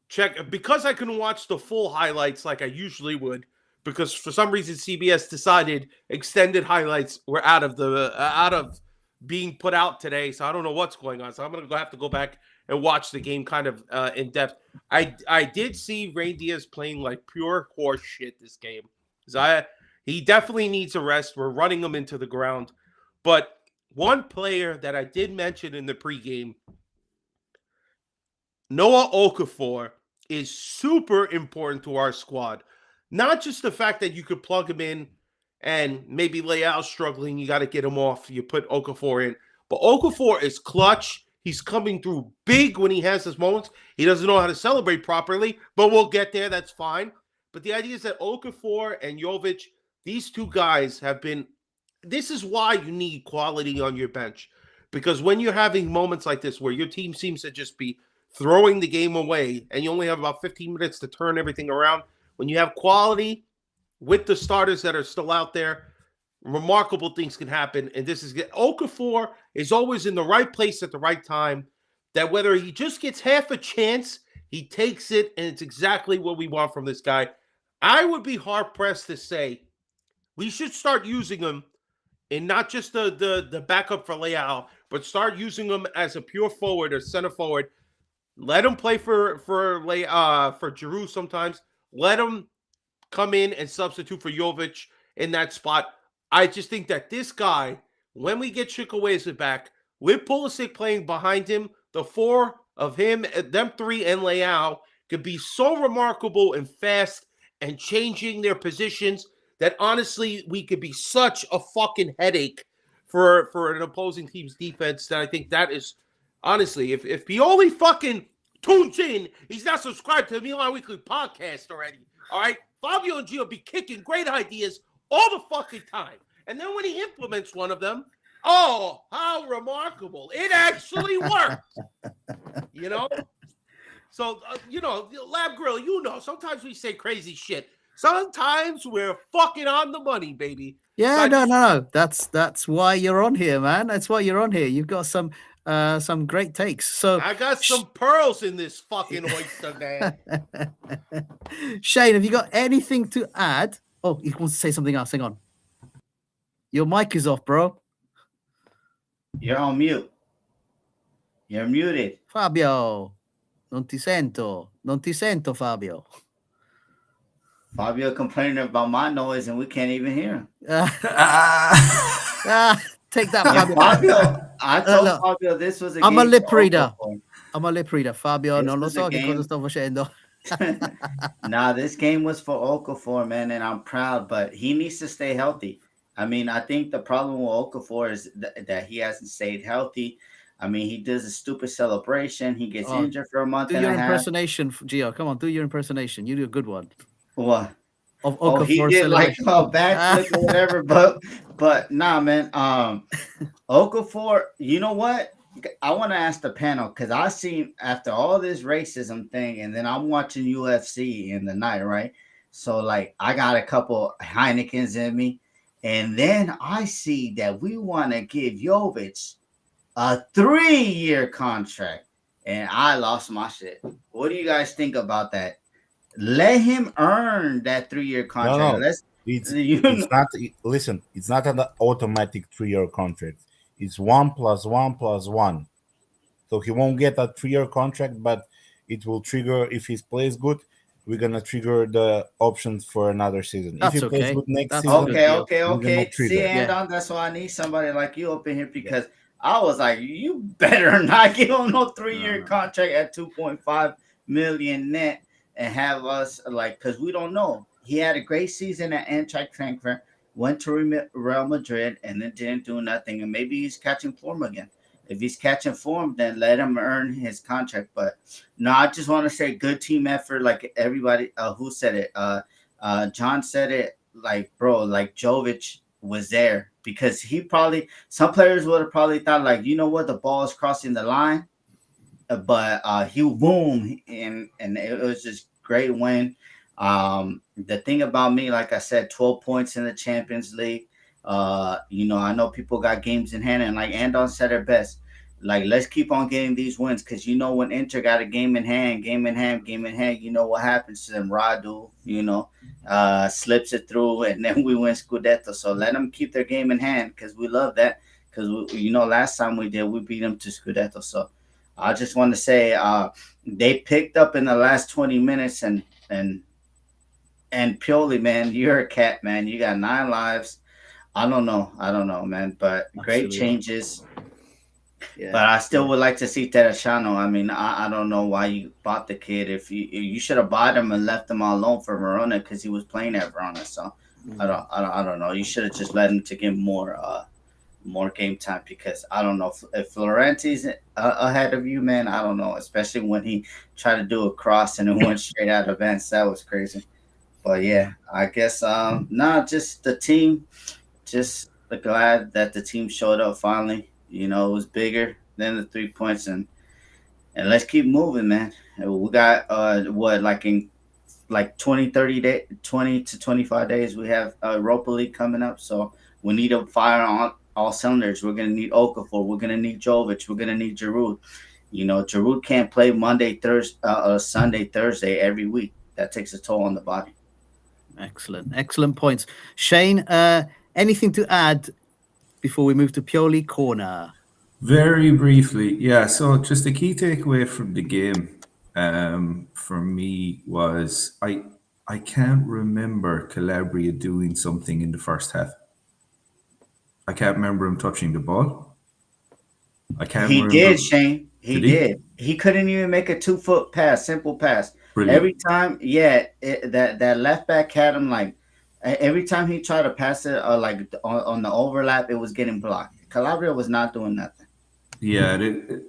check. Because I couldn't watch the full highlights like I usually would, because for some reason CBS decided extended highlights were out of being put out today, so I don't know what's going on. So I'm gonna have to go back and watch the game kind of in depth. I did see Ray Diaz playing like pure horse shit this game. He definitely needs a rest. We're running him into the ground. But one player that I did mention in the pregame, Noah Okafor, is super important to our squad. Not just the fact that you could plug him in and maybe Leao struggling, you got to get him off. You put Okafor in. But Okafor is clutch. He's coming through big when he has his moments. He doesn't know how to celebrate properly, but we'll get there. That's fine. But the idea is that Okafor and Jovic, these two guys have been. This is why you need quality on your bench, because when you're having moments like this where your team seems to just be throwing the game away, and you only have about 15 minutes to turn everything around, when you have quality with the starters that are still out there, remarkable things can happen. And this is Okafor is always in the right place at the right time. That whether he just gets half a chance, he takes it, and it's exactly what we want from this guy. I would be hard pressed to say we should start using him in not just the backup for Leao, but start using him as a pure forward or center forward. Let him play for Giroud sometimes. Let him come in and substitute for Jovic in that spot. I just think that this guy, when we get Chukwueze back, with Pulisic playing behind him, the four of him, them three, and Leao could be so remarkable and fast and changing their positions that honestly we could be such a fucking headache for an opposing team's defense. That I think that is honestly, if Pioli fucking tunes in, he's not subscribed to the Milan Weekly podcast already. All right, Fabio and Gio be kicking great ideas all the fucking time, and then when he implements one of them, oh, how remarkable! It actually worked. You know. So Lab Grill, sometimes we say crazy shit. Sometimes we're fucking on the money, baby. Yeah, no. That's why you're on here, man. That's why you're on here. You've got some great takes. So I got some pearls in this fucking oyster, man. Shane, have you got anything to add? Oh, you want to say something else? Hang on. Your mic is off, bro. You're on mute. You're muted. Fabio, non ti sento, Fabio. Fabio complaining about my noise and we can't even hear him. Take that, Yeah, Fabio. Fabio, I told Fabio this was a I'm game a lip for reader. Okafor. I'm a lip reader. Fabio, This non lo was a so che game. cosa sto facendo. Nah, this game was for Okafor, man, and I'm proud, but he needs to stay healthy. I mean, I think the problem with Okafor is that he hasn't stayed healthy. I mean, he does a stupid celebration. He gets injured for a month Do and your a half. impersonation, Gio. Come on, do your impersonation. You do a good one. What? Of Oh, he Okafor did like celebration. a backflip or whatever, but nah, man. Okafor, you know what? I want to ask the panel because I seen after all this racism thing, and then I'm watching UFC in the night, right? So like I got a couple Heinekens in me, and then I see that we want to give Jovic a 3-year contract, and I lost my shit. What do you guys think about that? Let him earn that 3-year contract. No. It's not. Listen, it's not an automatic 3-year contract. It's 1+1+1. So he won't get a 3-year contract, but it will trigger if he plays good. We're gonna trigger the options for another season. That's if he plays okay. good next That's season, Okay. See, Andon, that's why I need somebody like you up in here because I was like, you better not give him no 3-year contract at 2.5 million net and have us like because we don't know. He had a great season at Eintracht Frankfurt, went to Real Madrid, and then didn't do nothing. And maybe he's catching form again. If he's catching form, then let him earn his contract. But no, I just want to say good team effort. Like everybody who said it, John said it. Like bro, like Jovic was there because he probably some players would have probably thought like you know what the ball is crossing the line, but he boom and it was just great win. The thing about me, like I said, 12 points in the Champions League. I know people got games in hand, and like Andon said it best. Like, let's keep on getting these wins because when Inter got a game in hand, you know what happens to them. Radu, slips it through, and then we win Scudetto. So let them keep their game in hand because we love that. Because last time we beat them to Scudetto. So I just want to say, they picked up in the last 20 minutes, and Pioli, man, you're a cat, man. You got 9 lives. I don't know, man. But great changes. Yeah. But I still would like to see Terracciano. I mean, I don't know why you bought the kid. If you should have bought him and left him all alone for Verona because he was playing at Verona. So I don't know. You should have just let him to get more game time because I don't know if Florenti's ahead of you, man. I don't know, especially when he tried to do a cross and it went straight out of Vance. That was crazy. But yeah, I guess not just the team, just glad that the team showed up finally. You know, it was bigger than the 3 points, and let's keep moving, man. We got what, like in like 20, 30 day 20 to 25 days we have Europa League coming up, so we need to fire on all cylinders. We're gonna need Okafor, we're gonna need Jovic, we're gonna need Giroud. You know, Giroud can't play Monday, Thursday, Sunday, Thursday every week. That takes a toll on the body. Excellent points. Shane, anything to add before we move to Pioli Corner? Very briefly, yeah. So just the key takeaway from the game, for me was I can't remember Calabria doing something in the first half. I can't remember him touching the ball. I can't He remember. did, Shane. He Did he? did. He couldn't even make a 2 foot pass, simple pass. Brilliant. Every time, yeah, that left back had him like every time he tried to pass it, like on the overlap, it was getting blocked. Calabria was not doing nothing. Yeah,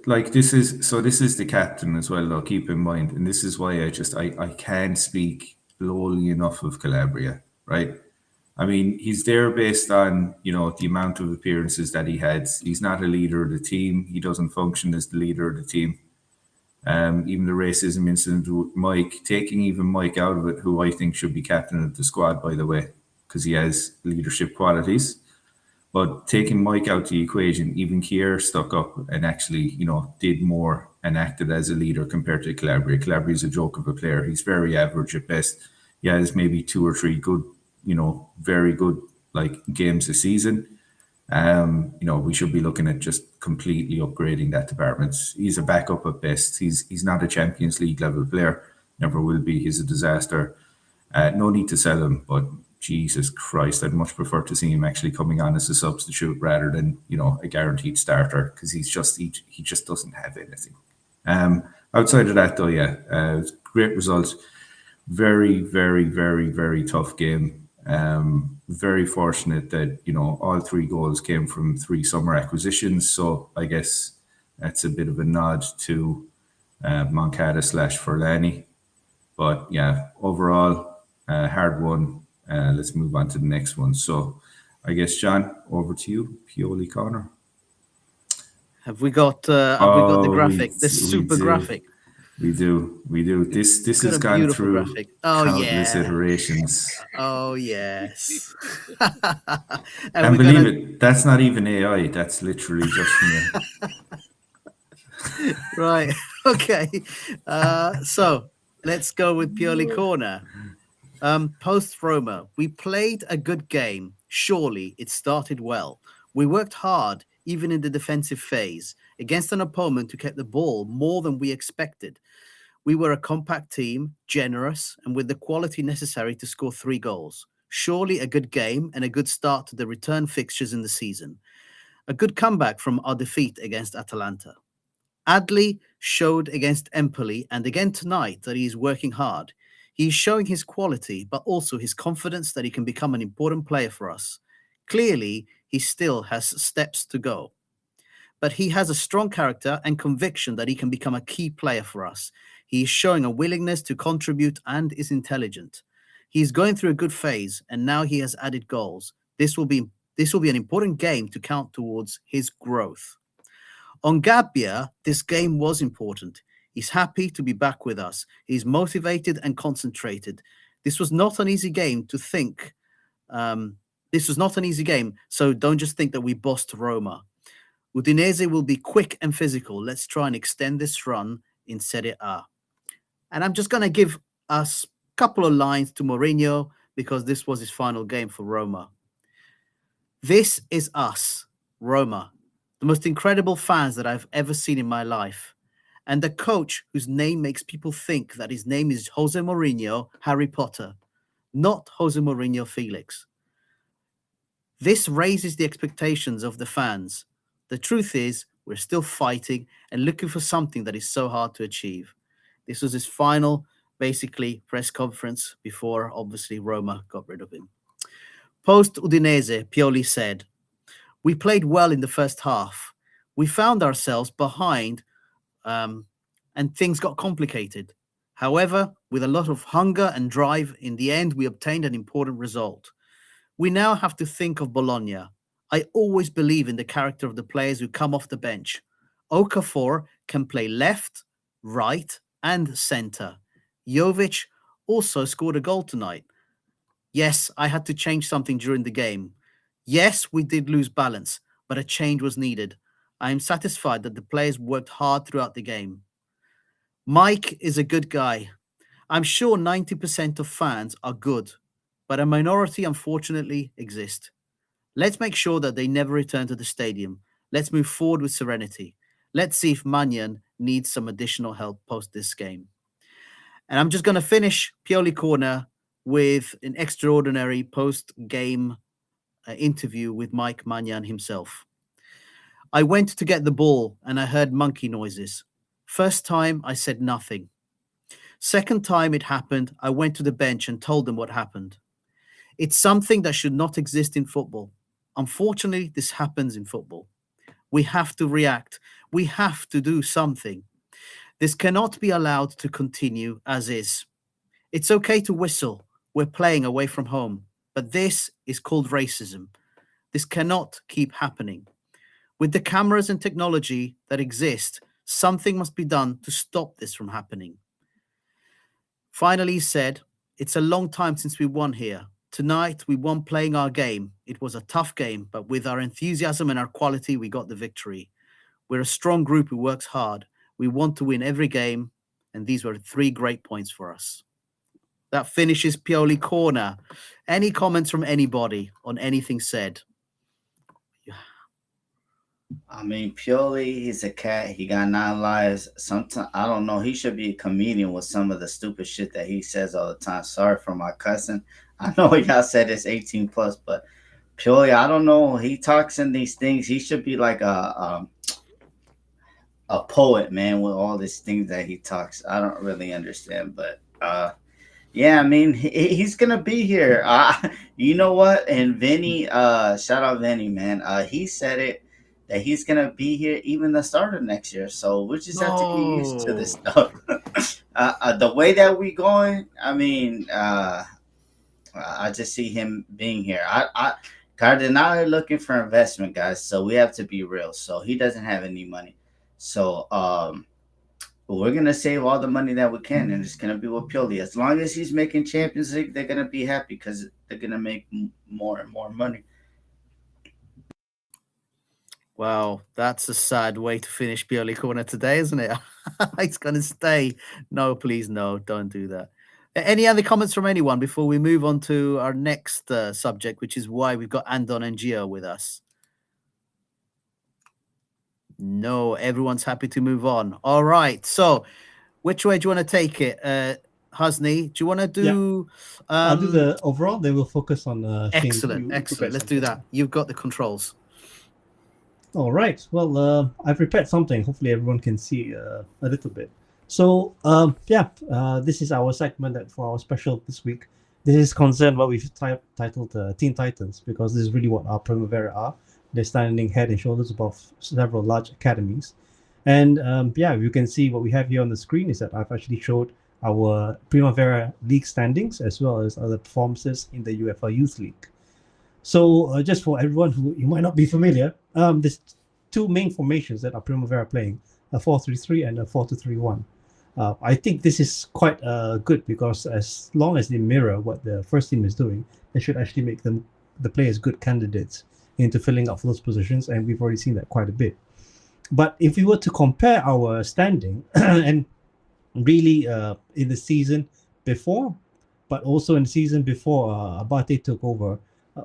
like this is the captain as well, though. Keep in mind, and this is why I can't speak lowly enough of Calabria, right? I mean, he's there based on the amount of appearances that he had. He's not a leader of the team. He doesn't function as the leader of the team. Even the racism incident with Mike, taking even Mike out of it, who I think should be captain of the squad, by the way, because he has leadership qualities. But taking Mike out of the equation, even Kier stuck up and actually, did more and acted as a leader compared to Calabria. Calabria is a joke of a player. He's very average at best. He has maybe 2 or 3 good, very good like games a season. We should be looking at just completely upgrading that department. He's a backup at best. He's not a Champions League level player. Never will be. He's a disaster. No need to sell him, but Jesus Christ, I'd much prefer to see him actually coming on as a substitute rather than a guaranteed starter, because he just doesn't have anything. Outside of that, though, yeah, great result. Very, very, very, very tough game. Very fortunate that all 3 goals came from 3 summer acquisitions. So I guess that's a bit of a nod to Moncada / Forlani. But yeah, overall, hard won. Let's move on to the next one. So I guess, John, over to you, Pioli Corner. Have we got the graphic? The we super do. graphic. We do. This Got has a gone beautiful through graphic. Oh countless yeah. iterations. Oh yes. And we're believe gonna... it, that's not even AI. That's literally just me. Right. Okay. So let's go with Pioli Corner. Post Roma, we played a good game. Surely it started well. We worked hard, even in the defensive phase, against an opponent who kept the ball more than we expected. We were a compact team, generous, and with the quality necessary to score 3 goals. Surely a good game and a good start to the return fixtures in the season. A good comeback from our defeat against Atalanta. Adli showed against Empoli and again tonight that he is working hard. He is showing his quality, but also his confidence that he can become an important player for us. Clearly, he still has steps to go. But he has a strong character and conviction that he can become a key player for us. He is showing a willingness to contribute and is intelligent. He is going through a good phase, and now he has added goals. This will be an important game to count towards his growth. On Gabbia, this game was important. He's happy to be back with us. He's motivated and concentrated. This was not an easy game to think. This was not an easy game, so don't just think that we bossed Roma. Udinese will be quick and physical. Let's try and extend this run in Serie A. And I'm just going to give us a couple of lines to Mourinho because this was his final game for Roma. This is us, Roma, the most incredible fans that I've ever seen in my life, and the coach whose name makes people think that his name is Jose Mourinho, Harry Potter, not Jose Mourinho Felix. This raises the expectations of the fans. The truth is, we're still fighting and looking for something that is so hard to achieve. This was his final, basically, press conference before, obviously, Roma got rid of him. Post Udinese, Pioli said, "We played well in the first half. We found ourselves behind and things got complicated. However, With a lot of hunger and drive, in the end, we obtained an important result. We now have to think of Bologna. I always believe in the character of the players who come off the bench. Okafor can play left, right, and centre. Jovic also scored a goal tonight. Yes, I had to change something during the game. Yes, we did lose balance, but a change was needed. I am satisfied that the players worked hard throughout the game. Mike is a good guy. I'm sure 90% of fans are good, but a minority unfortunately exist. Let's make sure that they never return to the stadium. Let's move forward with serenity. Let's see if Mannion needs some additional help post this game. And I'm just going to finish Pioli Corner with an extraordinary post-game interview with Mike Mannion himself. I went to get the ball and I heard monkey noises. First time, I said nothing. Second time it happened, I went to the bench and told them what happened. It's something that should not exist in football. Unfortunately, this happens in football. We have to react. We have to do something. This cannot be allowed to continue as is. It's okay to whistle. We're playing away from home. But this is called racism. This cannot keep happening. With the cameras and technology that exist, something must be done to stop this from happening. Finally, he said, it's a long time since we won here. Tonight, we won playing our game. It was a tough game, but with our enthusiasm and our quality, we got the victory. We're a strong group who works hard. We want to win every game, and these were 3 great points for us. That finishes Pioli Corner. Any comments from anybody on anything said? I mean, Pioli, he's a cat. He got 9 lives. Sometimes I don't know. He should be a comedian with some of the stupid shit that he says all the time. Sorry for my cousin. I know y'all said it's 18 plus, but Pioli, I don't know. He talks in these things. He should be like a poet, man, with all these things that he talks. I don't really understand, but yeah, I mean, he's gonna be here. You know what? And Vinny, shout out Vinny, man. He said it that he's gonna be here even the start of next year. So we just have to get used to this stuff. The way that we going, I mean, I just see him being here. Cardinale looking for investment, guys. So we have to be real. So he doesn't have any money. So we're gonna save all the money that we can, and it's gonna be with Pioli. As long as he's making Champions League, they're gonna be happy because they're gonna make more and more money. Wow, that's a sad way to finish Pioli Corner today, isn't it? It's going to stay. No, please, no, don't do that. Any other comments from anyone before we move on to our next subject, which is why we've got Andon and Gio with us? No, everyone's happy to move on. All right, so which way do you want to take it? Husney, do you want to do... I'll do the overall, then we'll focus on... excellent. Let's do that. You've got the controls. All right. Well, I've prepared something. Hopefully, everyone can see a little bit. So, this is our segment that for our special this week. This is concerned what we've titled Teen Titans, because this is really what our Primavera are. They're standing head and shoulders above several large academies. And you can see what we have here on the screen is that I've actually showed our Primavera League standings as well as other performances in the UEFA Youth League. So just for everyone who you might not be familiar, there's 2 main formations that are Primavera playing, a 4-3-3 and a 4-2-3-1. I think this is quite good because as long as they mirror what the first team is doing, they should actually make the players good candidates into filling up for those positions, and we've already seen that quite a bit. But if we were to compare our standing and really in the season before, but also in the season before Abate took over,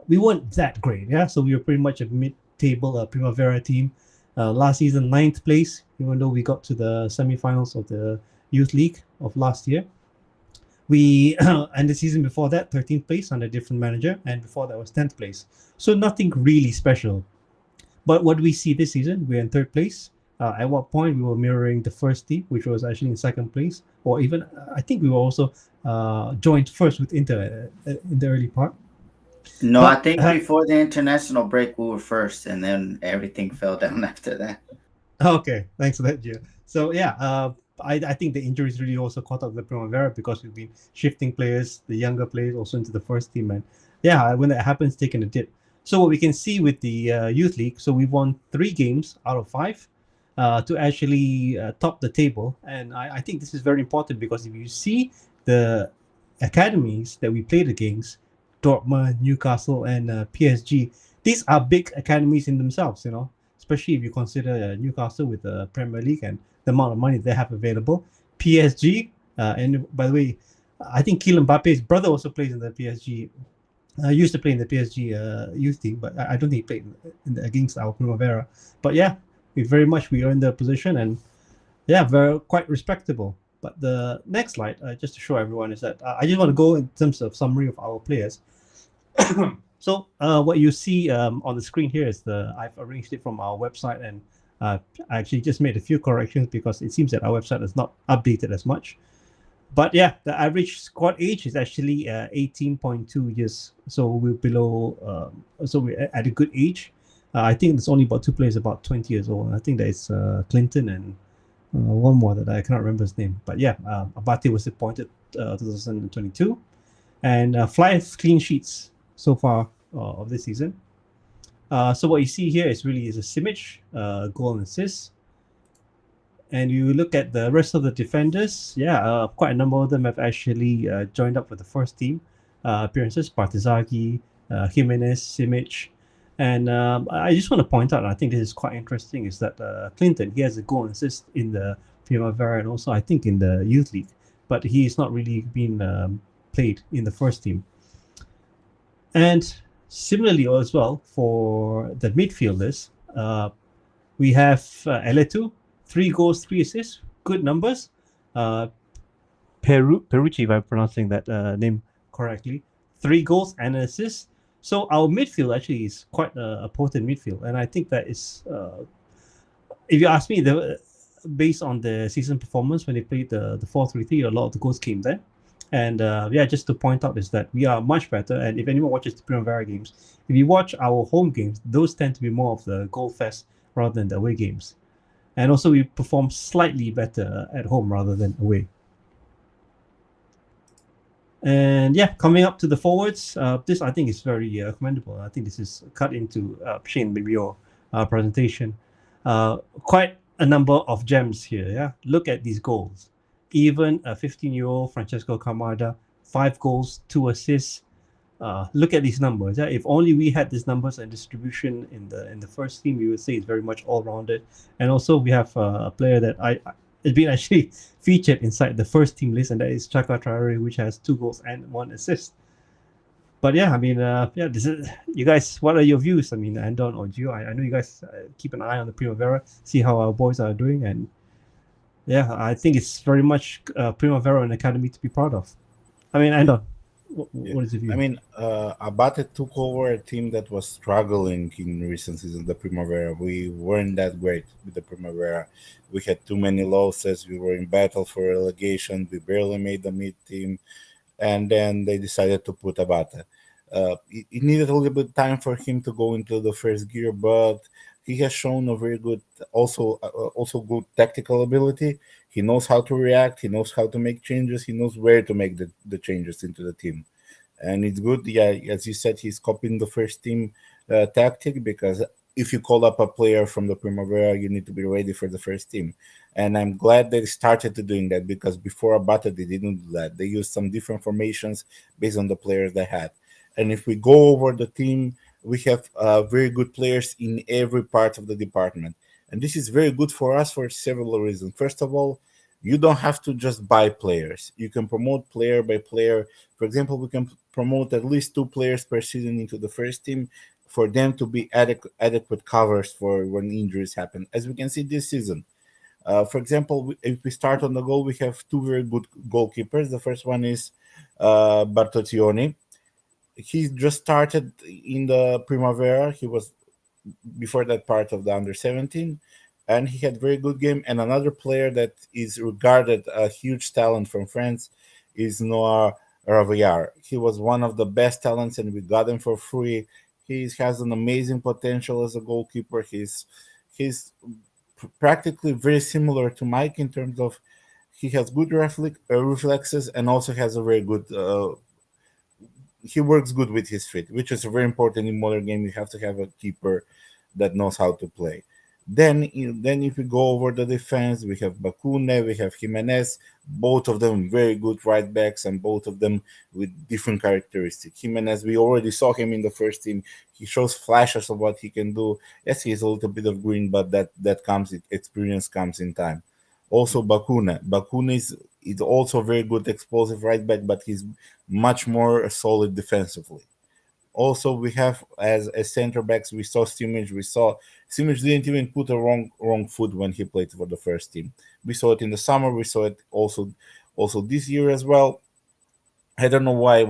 we weren't that great, yeah. So we were pretty much a mid-table Primavera team. Last season, 9th place, even though we got to the semi-finals of the Youth League of last year. We and the season before that, 13th place under a different manager, and before that was 10th place. So nothing really special. But what we see this season, we're in 3rd place. At what point we were mirroring the first team, which was actually in 2nd place, or even I think we were also joined first with Inter in the early part. No, I think before the international break, we were first, and then everything fell down after that. Okay, thanks for that, Gio. So I think the injuries really also caught up with Primavera because we've been shifting players, the younger players, also into the first team. And yeah, when that happens, taking a dip. So what we can see with the youth league, so we've won 3 games out of 5 to actually top the table. And I think this is very important because if you see the academies that we played against, Dortmund, Newcastle, and PSG, these are big academies in themselves, especially if you consider Newcastle with the Premier League and the amount of money they have available. PSG, and by the way, I think Kylian Mbappe's brother also plays in the PSG. Used to play in the PSG youth team, but I don't think he played against our Primavera. But yeah, we earned the position, and yeah, very quite respectable. But the next slide, just to show everyone, is that I just want to go in terms of summary of our players. So what you see on the screen here is I've arranged it from our website, and I actually just made a few corrections because it seems that our website is not updated as much. But yeah, the average squad age is actually 18.2 years. So we're below, so we're at a good age. I think there's only about 2 players about 20 years old. I think that is Clinton and one more that I cannot remember his name. But yeah, Abate was appointed 2022. And 5 clean sheets so far of this season. So what you see here is a Simic, goal and assist. And you look at the rest of the defenders, quite a number of them have actually joined up with the first team appearances. Partizagi, Jimenez, Simic. And I just want to point out, and I think this is quite interesting, is that Clinton, he has a goal and assist in the Primavera and also I think in the youth league, but he's not really been played in the first team. And similarly as well for the midfielders, we have Eletu, 3 goals, 3 assists, good numbers. Perucci, if I'm pronouncing that name correctly, 3 goals and an assist. So our midfield actually is quite a potent midfield, and I think that is, if you ask me, based on the season performance when they played the 4-3-3, a lot of the goals came there. And just to point out is that we are much better. And if anyone watches the Primavera games, if you watch our home games, those tend to be more of the goal fest rather than the away games. And also we perform slightly better at home rather than away. And yeah, coming up to the forwards, this I think is very commendable. I think this is cut into Shane, maybe your presentation. Quite a number of gems here. Yeah, look at these goals. Even a 15-year-old Francesco Camada, 5 goals, 2 assists. Look at these numbers. Yeah, if only we had these numbers and distribution in the first team, we would say it's very much all-rounded. And also, we have a player that has been actually featured inside the first team list, and that is Chaka Traore, which has 2 goals and 1 assist. But yeah, I mean, this is, you guys, what are your views? I mean, Andon or Gio, I know you guys keep an eye on the Primavera, see how our boys are doing, and yeah, I think it's very much Primavera and Academy to be proud of. I mean, Andon, what is your view? I mean, Abate took over a team that was struggling in recent seasons, the Primavera. We weren't that great with the Primavera. We had too many losses. We were in battle for relegation. We barely made the mid team. And then they decided to put Abate. It needed a little bit of time for him to go into the first gear, but he has shown a very good, also good tactical ability. He knows how to react. He knows how to make changes. He knows where to make the changes into the team, and it's good. Yeah, as you said, he's copying the first team tactic, because if you call up a player from the Primavera, you need to be ready for the first team. And I'm glad they started to doing that, because before Abata they didn't do that. They used some different formations based on the players they had. And if we go over the team, we have very good players in every part of the department. And this is very good for us for several reasons. First of all, you don't have to just buy players. You can promote player by player. For example, we can promote at least 2 players per season into the first team for them to be adequate covers for when injuries happen. As we can see this season, for example, if we start on the goal, we have 2 very good goalkeepers. The first one is Bartoccioni. He just started in the Primavera. He was before that part of the under 17, and he had very good game. And another player that is regarded a huge talent from France is Noah Ravillard. He was one of the best talents, and we got him for free. He has an amazing potential as a goalkeeper. He's practically very similar to Mike in terms of He has good reflexes and also has a very good. He works good with his feet, which is very important in modern game. You have to have a keeper that knows how to play. Then if we go over the defense, we have Bakune, we have Jimenez, both of them very good right backs, and both of them with different characteristics. Jimenez, we already saw him in the first team. He shows flashes of what he can do. Yes, he has a little bit of green, but that comes, experience comes in time. Also, Bakune is also very good explosive right back, but he's much more solid defensively. Also, we have as center backs, we saw Simic. We saw Simic didn't even put a wrong foot when he played for the first team. We saw it in the summer. We saw it also this year as well. I don't know why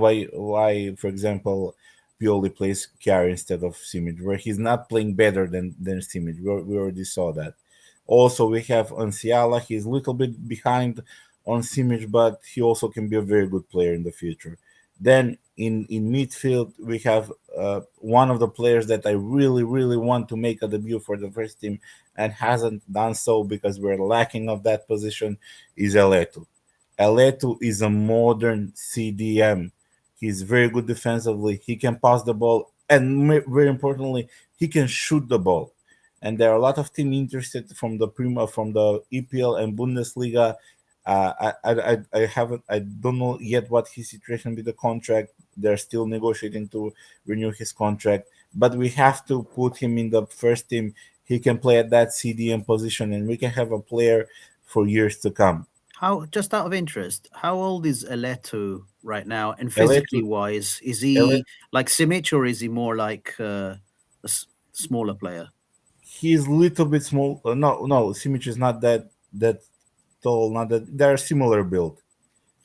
for example, Pioli plays Chiari instead of Simic, where he's not playing better than Simic. We already saw that. Also, we have Anciala. He's a little bit behind on Simic, but he also can be a very good player in the future. Then in midfield, we have one of the players that I really want to make a debut for the first team and hasn't done so because we're lacking of that position is Eleto. Eleto is a modern CDM. He's very good defensively. He can pass the ball, and very importantly, he can shoot the ball. And there are a lot of teams interested from the from the EPL and Bundesliga. I haven't. I don't know yet what his situation with the contract. They're still negotiating to renew his contract, but we have to put him in the first team. He can play at that CDM position, and we can have a player for years to come. How, just out of interest, how old is Eleto right now? And Eleto, physically wise, is Ele- he like Simic or is he more like smaller player? he's a little bit small. No, Simic is not that tall. Not that they're similar build.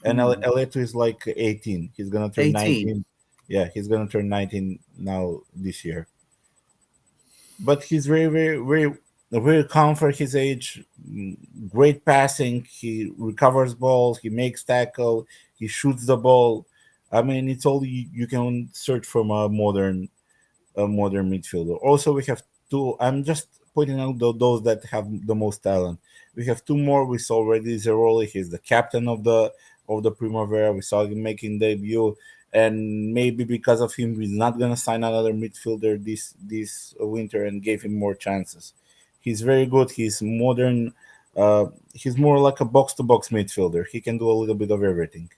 And Eleto is like 18. He's gonna turn 18. 19. Yeah, he's gonna turn 19 now this year. But he's very calm for his age. Great passing. He recovers balls. He makes tackle. He shoots the ball. I mean, it's all you can search from a modern midfielder. Also, we have two. I'm just pointing out those that have the most talent. We have two more. We saw already Zeroli. He's the captain of the Primavera. We saw him making debut, and maybe because of him, we're not gonna sign another midfielder this winter and gave him more chances. He's very good. He's modern. He's more like a box to box midfielder. He can do a little bit of everything.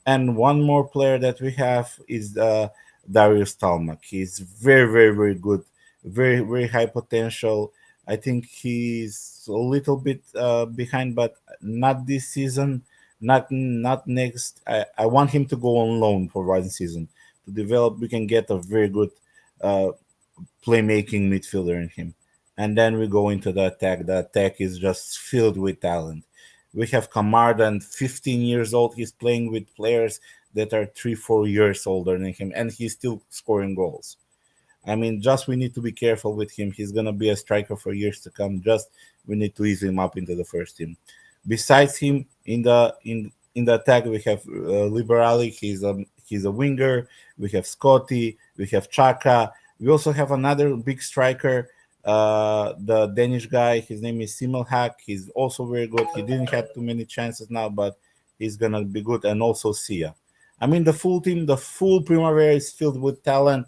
And one more player that we have is Darius Talmak. He's very good, very high potential. I think he's a little bit behind, but not this season, not next. I want him to go on loan for one season to develop. We can get a very good uh, playmaking midfielder in him. And then we go into the attack. The attack is just filled with talent. We have Kamada, and 15 years old. He's playing with players that are 3, 4 years older than him, and he's still scoring goals. I mean, just we need to be careful with him. He's gonna be a striker for years to come. Just we need to ease him up into the first team. Besides him, in the attack, we have Liberali. He's a winger. We have Scotty. We have Chaka. We also have another big striker, the Danish guy. His name is Simelhak. He's also very good. He didn't have too many chances now, but he's gonna be good. And also Sia. I mean, the full team, the full Primavera is filled with talent.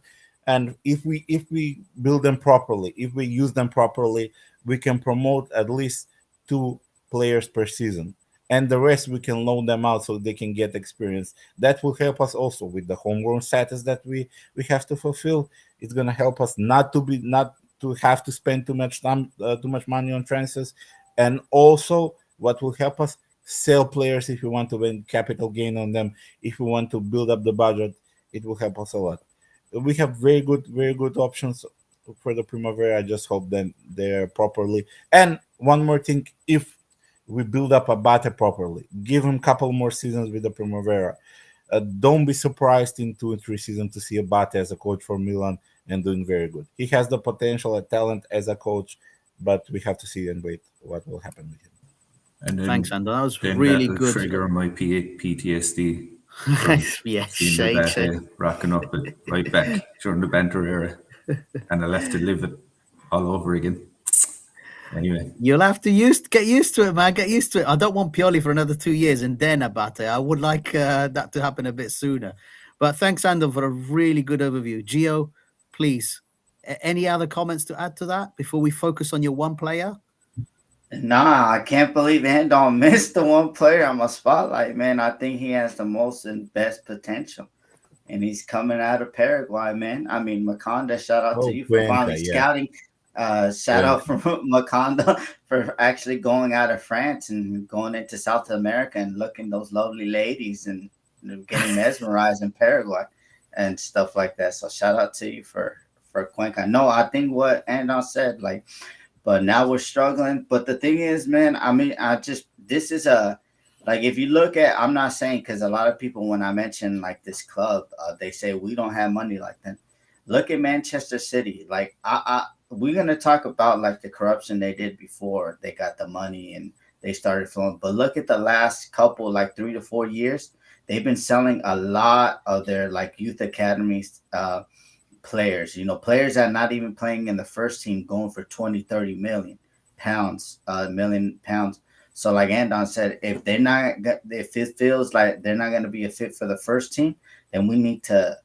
And if we build them properly, if we use them properly, we can promote at least 2 players per season, and the rest we can loan them out so they can get experience. That will help us also with the homegrown status that we have to fulfill. It's gonna help us not to have to spend too much money on transfers, and also what will help us sell players if we want to win capital gain on them. If we want to build up the budget, it will help us a lot. We have very good options for the Primavera. I just hope that they're properly. And one more thing, if we build up Abate properly, give him a couple more seasons with the Primavera. Don't be surprised in 2 and 3 seasons to see Abate as a coach for Milan and doing very good. He has the potential and talent as a coach, but we have to see and wait what will happen with him. And then, Thanks, Andon. That was then really that'll good. trigger my PTSD from Yes, seeing the Bate racking up at right back during the banter era, and I left to live it all over again. Anyway, You'll have to get used to it, man. Get used to it. I don't want Pioli for another 2 years and then Abate. I would like that to happen a bit sooner. But thanks, Andon, for a really good overview. Gio, please, any other comments to add to that before we focus on your one player? Nah, I can't believe Andon missed the one player on my spotlight, man. I think he has the most and best potential. And he's coming out of Paraguay, man. I mean, Makonda, shout out to you for Cuenca, finally scouting. Shout out from Makonda for actually going out of France and going into South America and looking those lovely ladies and getting mesmerized in Paraguay and stuff like that. So shout out to you for Cuenca. No, I think what Andon said, like, but now we're struggling. But the thing is, man, I mean, this is a, like, if you look at, I'm not saying, because a lot of people, when I mention like this club, they say we don't have money like that. Look at Manchester City. Like, we're going to talk about like the corruption they did before they got the money and they started flowing. But look at the last couple, like 3 to 4 years, they've been selling a lot of their like youth academies, players, players that are not even playing in the first team, going for 20-30 million pounds, million pounds. So like Andon said, if it feels like they're not going to be a fit for the first team, then we need to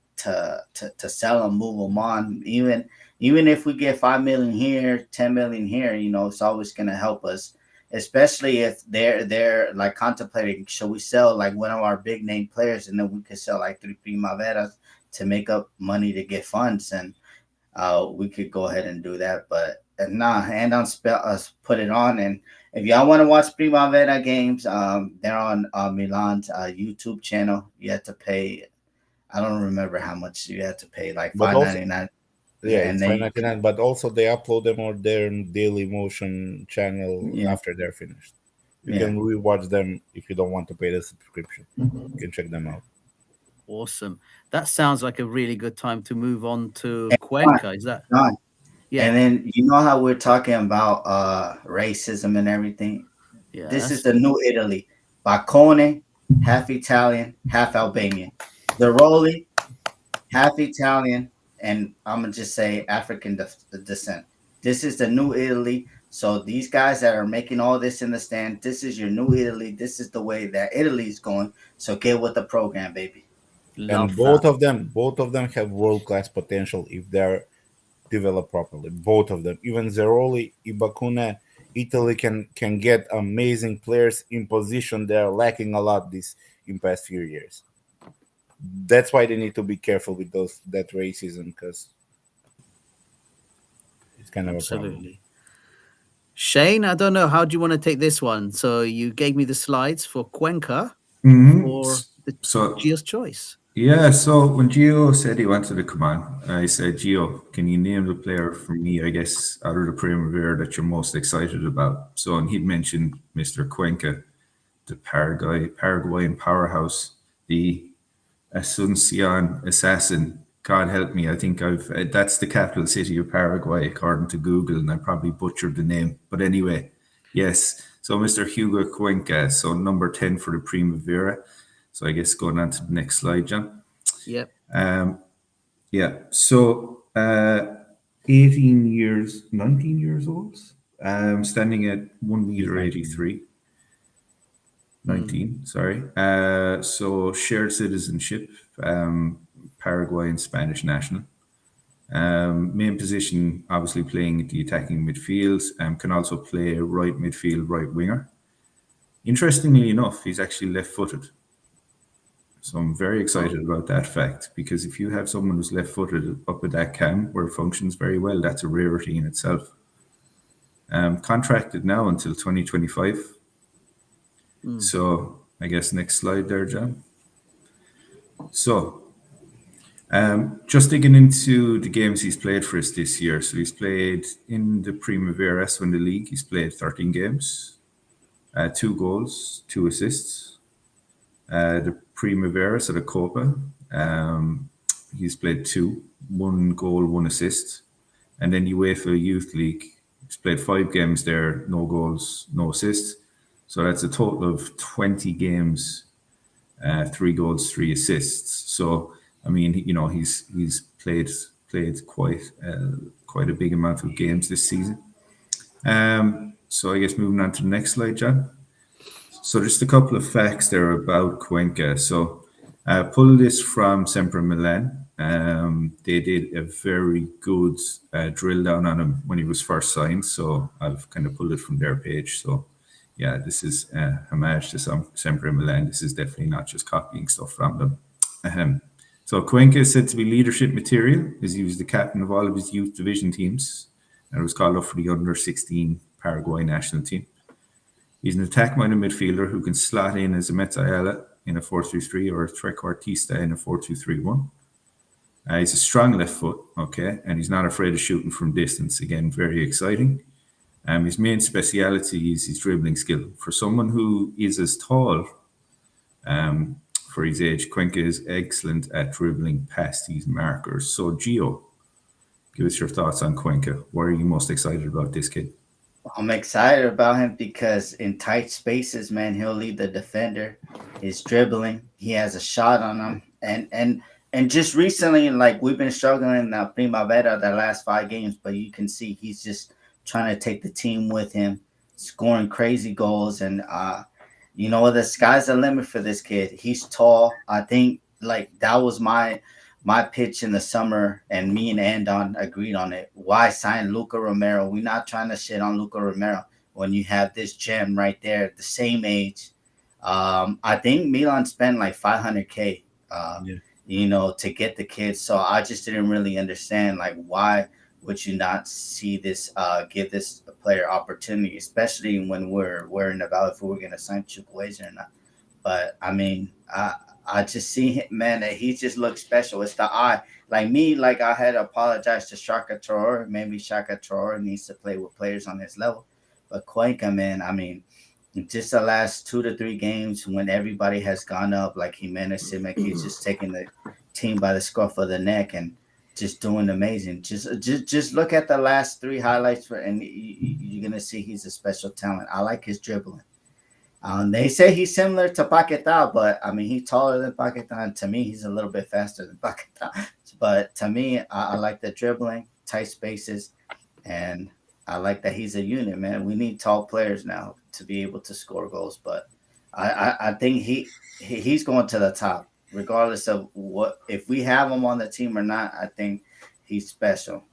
sell them, move them on. Even if we get 5 million here, 10 million here, it's always going to help us, especially if they're like contemplating, should we sell like one of our big name players and then we could sell like 3 Primaveras to make up money to get funds, and we could go ahead and do that. But Andon put it on, and if y'all want to watch Primavera games, they're on Milan's YouTube channel. You have to pay, I don't remember how much you have to pay, like $5.99. Yeah, it's $5.99, but also they upload them on their Daily Motion channel after they're finished. You can rewatch them if you don't want to pay the subscription. You can check them out. Awesome. That sounds like a really good time to move on to Cuenca. Is that? Yeah. And then you know how we're talking about racism and everything? Yeah. This is the new Italy. Bacone, half Italian, half Albanian. The Roli, half Italian, and I'm going to just say African descent. This is the new Italy. So these guys that are making all this in the stand, this is your new Italy. This is the way that Italy is going. So get with the program, baby. And both of them have world-class potential if they're developed properly. Both of them. Even Zeroli, Ibakuna, Italy can get amazing players in position. They're lacking a lot in past few years. That's why they need to be careful with that racism, because it's kind of a problem. Shane, I don't know. How do you want to take this one? So you gave me the slides for Cuenca for Gio's choice. Yeah, so when Gio said he wanted to come on, I said, Gio, can you name the player for me, I guess, out of the Primavera that you're most excited about? So, and he'd mentioned Mr. Cuenca, the Paraguayan powerhouse, the Asuncion assassin. God help me, I think that's the capital city of Paraguay, according to Google, and I probably butchered the name. But anyway, yes. So Mr. Hugo Cuenca, so number 10 for the Primavera. So I guess going on to the next slide, John. Yep. So 19 years old, standing at 1.83 19, sorry. So shared citizenship, Paraguayan Spanish national. Main position, obviously playing at the attacking midfield, can also play right midfield, right winger. Interestingly enough, he's actually left-footed. So I'm very excited about that fact, because if you have someone who's left-footed up with that cam where it functions very well, that's a rarity in itself. Contracted now until 2025. So I guess next slide there, John. So just digging into the games he's played for us this year. So he's played in the Primavera, so in the league, he's played 13 games, 2 goals, 2 assists. The Primavera, so the Copa, he's played 2, 1 goal, 1 assist. And then UEFA Youth League, he's played 5 games there, no goals, no assists. So that's a total of 20 games, 3 goals, 3 assists. So I mean, he's played quite a big amount of games this season. So I guess moving on to the next slide, John. So just a couple of facts there about Cuenca. So pull this from Sempre Milan. They did a very good drill down on him when he was first signed. So I've kind of pulled it from their page. So yeah, this is homage to Sempre Milan. This is definitely not just copying stuff from them. So Cuenca is said to be leadership material, as he was the captain of all of his youth division teams, and was called up for the under 16 Paraguay national team. He's an attack-minded midfielder who can slot in as a Metaela in a 4-3-3 or a trequartista in a 4-2-3-1. He's a strong left foot, okay, and he's not afraid of shooting from distance. Again, very exciting. His main speciality is his dribbling skill. For someone who is as tall for his age, Cuenca is excellent at dribbling past these markers. So, Gio, give us your thoughts on Cuenca. What are you most excited about this kid? I'm excited about him because in tight spaces, man, he'll lead the defender. His dribbling, he has a shot on him, and just recently, like we've been struggling in the Primavera the last 5 games, but you can see he's just trying to take the team with him, scoring crazy goals, and you know the sky's the limit for this kid. He's tall. I think like that was my pitch in the summer, and me and Andon agreed on it. Why sign Luca Romero? We're not trying to shit on Luca Romero when you have this gem right there, the same age. I think Milan spent like 500K, Yeah. to get the kids. So I just didn't really understand like why would you not see this, give this player opportunity, especially when we're in the battle if we're going to sign Chukwueze or not. But I mean, I just see him, man, that he just looks special. It's the eye. Like me, like I had to apologize to Shaka Traore. Maybe Shaka Traore needs to play with players on his level. But Cuenca, man, I mean, just the last 2 to 3 games when everybody has gone up, like Jimenez Simic, he's just taking the team by the scruff of the neck and just doing amazing. Just look at the last 3 highlights and you're gonna see he's a special talent. I like his dribbling. They say he's similar to Paquetá, but I mean he's taller than Paquetá. And to me, he's a little bit faster than Paquetá. But to me, I like the dribbling, tight spaces, and I like that he's a unit, man. We need tall players now to be able to score goals. But I think he's going to the top, regardless of what if we have him on the team or not. I think he's special.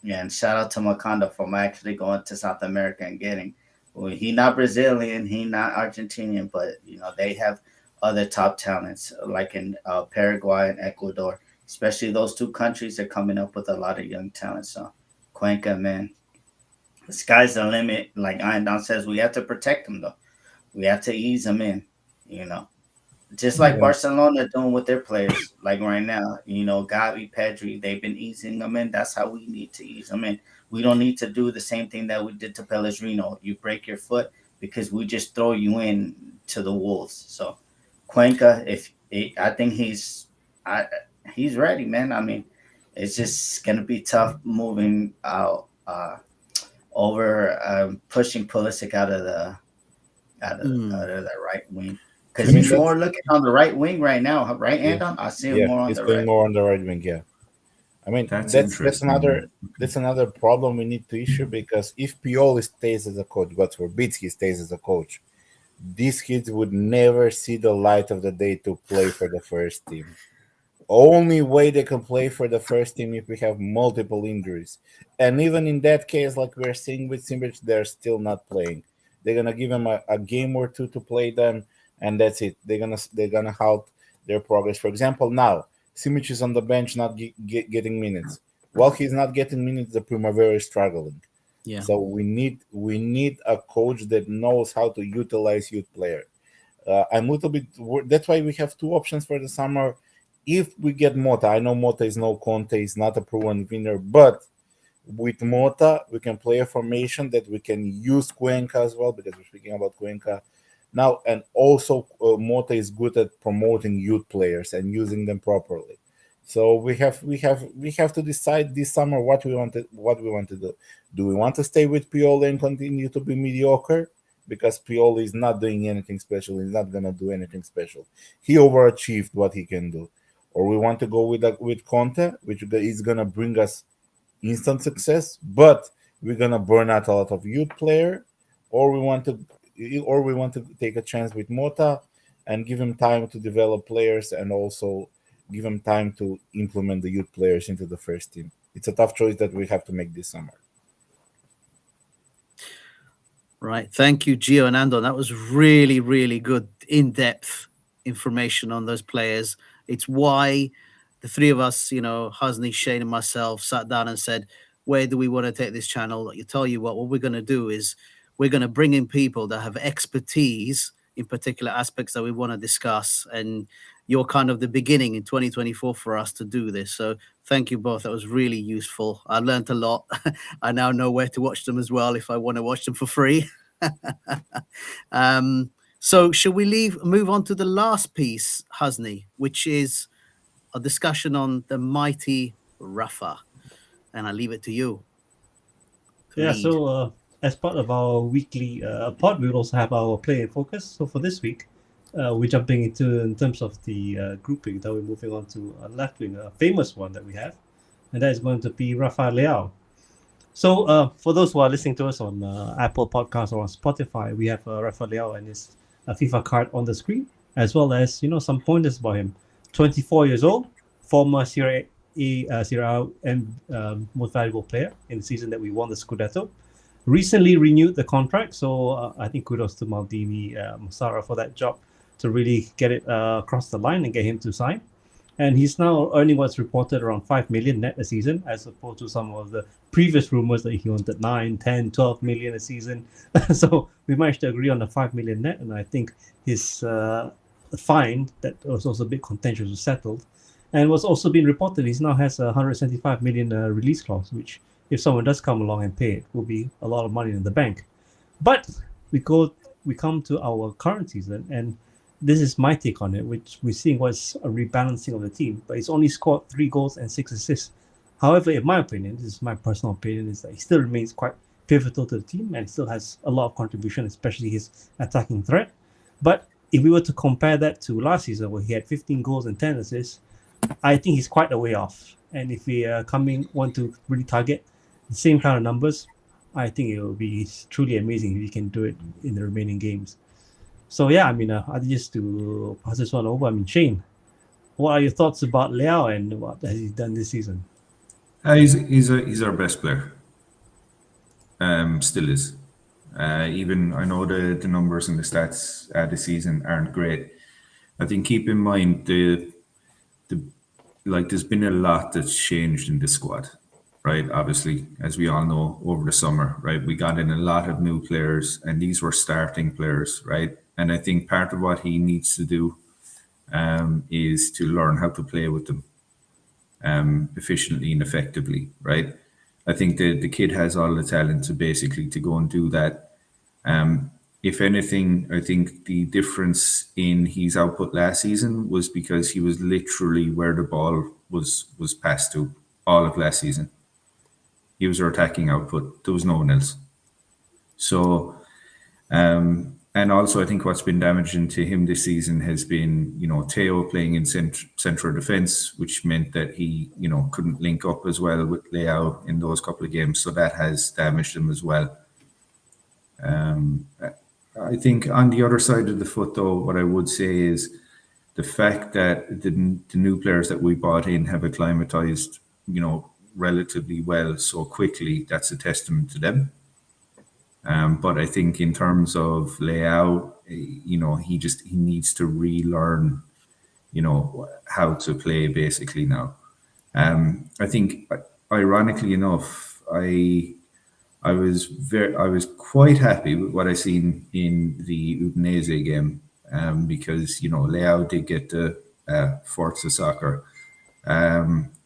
Yeah, and shout out to Macondo for actually going to South America and getting. Well, he not Brazilian, he not Argentinian, but they have other top talents like in Paraguay and Ecuador. Especially those 2 countries are coming up with a lot of young talent. So Cuenca, man, the sky's the limit. Like Iron says, we have to protect him though. We have to ease him in. You know, just like Yeah. Barcelona doing with their players, like right now, Gavi, Pedri, they've been easing them in. That's how we need to ease them in. We don't need to do the same thing that we did to Pellegrino. You break your foot because we just throw you in to the wolves. So Cuenca, I think he's ready, man. I mean, it's just gonna be tough moving out over pushing Pulisic out of the right wing I because mean he's that's more looking on the right wing right now, right, yeah, Anton? I see him yeah. more on He's the playing right. more on the right wing. Yeah. I mean That's that's another interesting. problem we need to issue because if Pioli stays as a coach, God forbid he stays as a coach, these kids would never see the light of the day to play for the first team. Only way they can play for the first team if we have multiple injuries. And even in that case, like we're seeing with Simic, they're still not playing. They're gonna give them a game or two to play them, and that's it. They're gonna halt their progress. For example, now Simic is on the bench, not getting minutes. While he's not getting minutes, the Primavera is struggling. Yeah. So we need a coach that knows how to utilize youth player. I'm a little bit. That's why we have 2 options for the summer. If we get Mota, I know Mota is no Conte, he's not a proven winner, but with Mota, we can play a formation that we can use Cuenca as well because we're speaking about Cuenca now, and also Mota is good at promoting youth players and using them properly. So we have to decide this summer what we want to do. Do we want to stay with Pioli and continue to be mediocre? Because Pioli is not doing anything special. He's not gonna do anything special. He overachieved what he can do. Or we want to go with Conte, which is gonna bring us instant success, but we're gonna burn out a lot of youth player, or we want to take a chance with Mota and give him time to develop players and also give him time to implement the youth players into the first team. It's a tough choice that we have to make this summer. Right. Thank you, Gio and Andon. That was really, really good, in-depth information on those players. It's why the three of us, Husney, Shane, and myself, sat down and said, where do we want to take this channel? You tell you what we're going to do is we're going to bring in people that have expertise in particular aspects that we want to discuss. And you're kind of the beginning in 2024 for us to do this. So thank you both. That was really useful. I learned a lot. I now know where to watch them as well if I want to watch them for free. So should we move on to the last piece, Husney, which is a discussion on the mighty Rafa? And I leave it to you. Yeah, so as part of our weekly pod, we will also have our player focus. So for this week, we're jumping in terms of the grouping that we're moving on to a left wing, a famous one that we have, and that is going to be Rafa Leao. So for those who are listening to us on Apple Podcasts or on Spotify, we have Rafa Leao and his FIFA card on the screen, as well as some pointers about him. 24 years old, former Serie A most valuable player in the season that we won the Scudetto. Recently renewed the contract, so I think kudos to Maldini, Massara for that job to really get it across the line and get him to sign. And he's now earning what's reported around 5 million net a season, as opposed to some of the previous rumors that he wanted 9, 10, 12 million a season. So we managed to agree on the 5 million net, and I think his fine that was also a bit contentious was settled. And what's also been reported, he now has a 175 million release clause, which if someone does come along and pay it, will be a lot of money in the bank. But we come to our current season, and this is my take on it, which we're seeing was a rebalancing of the team, but he's only scored 3 goals and 6 assists. However, in my opinion, this is my personal opinion, is that he still remains quite pivotal to the team and still has a lot of contribution, especially his attacking threat. But if we were to compare that to last season, where he had 15 goals and 10 assists, I think he's quite a way off. And if we want to really target the same kind of numbers, I think it will be truly amazing if he can do it in the remaining games. So yeah, I mean, just to pass this one over, Shane, what are your thoughts about Leao and what has he done this season? He's our best player. Still is. Even I know the numbers and the stats this season aren't great. I think keep in mind there's been a lot that's changed in the squad, right? Obviously, as we all know, over the summer, right? We got in a lot of new players, and these were starting players, right? And I think part of what he needs to do is to learn how to play with them efficiently and effectively, right? I think the kid has all the talent to go and do that. If anything, I think the difference in his output last season was because he was literally where the ball was passed to all of last season. He was our attacking output. There was no one else. So, and also I think what's been damaging to him this season has been, Theo playing in central defense, which meant that he, couldn't link up as well with Leao in those couple of games. So that has damaged him as well. I think on the other side of the foot, though, what I would say is the fact that the new players that we brought in have acclimatized, relatively well so quickly. That's a testament to them. But I think in terms of Leao, he needs to relearn, how to play basically now. I think, ironically enough, I was quite happy with what I seen in the Udinese game, because Leao did get the Forza Soccer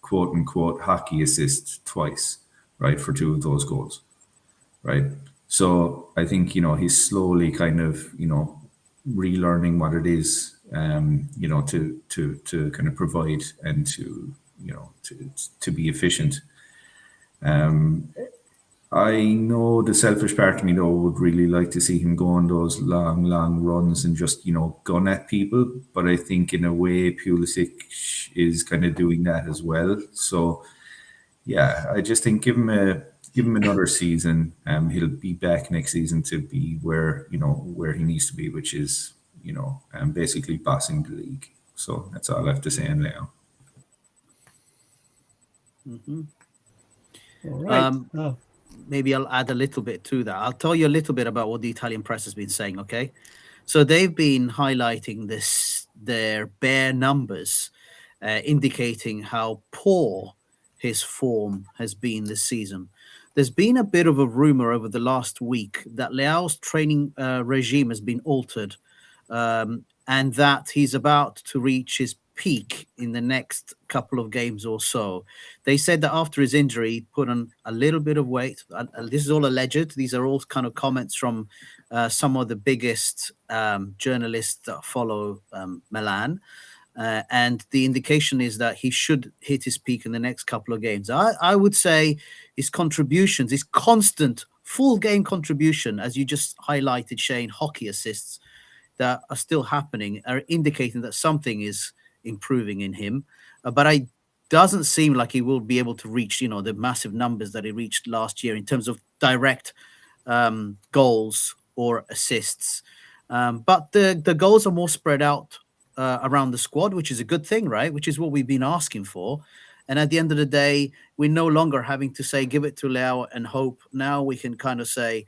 quote unquote hockey assist twice, right, for 2 of those goals, right. So I think he's slowly kind of relearning what it is, to kind of provide and to be efficient. I know the selfish part of me, though, would really like to see him go on those long runs and just, gun at people. But I think in a way, Pulisic is kind of doing that as well. So, yeah, I just think give him give him another season. He'll be back next season to be where he needs to be, which is basically bossing the league. So that's all I have to say on Leo. All right. Maybe I'll add a little bit to that. I'll tell you a little bit about what the Italian press has been saying. Okay, so they've been highlighting their bare numbers, indicating how poor his form has been this season. There's been a bit of a rumor over the last week that Leao's training regime has been altered, and that he's about to reach his peak in the next couple of games or so. They said that after his injury, he put on a little bit of weight. This is all alleged. These are all kind of comments from some of the biggest journalists that follow Milan. And the indication is that he should hit his peak in the next couple of games. I would say his contributions, his constant full game contribution, as you just highlighted, Shane, hockey assists that are still happening are indicating that something is improving in him. But it doesn't seem like he will be able to reach, the massive numbers that he reached last year in terms of direct goals or assists. But the goals are more spread out around the squad, which is a good thing, right? Which is what we've been asking for. And at the end of the day, we're no longer having to say, give it to Leao and hope. Now we can kind of say,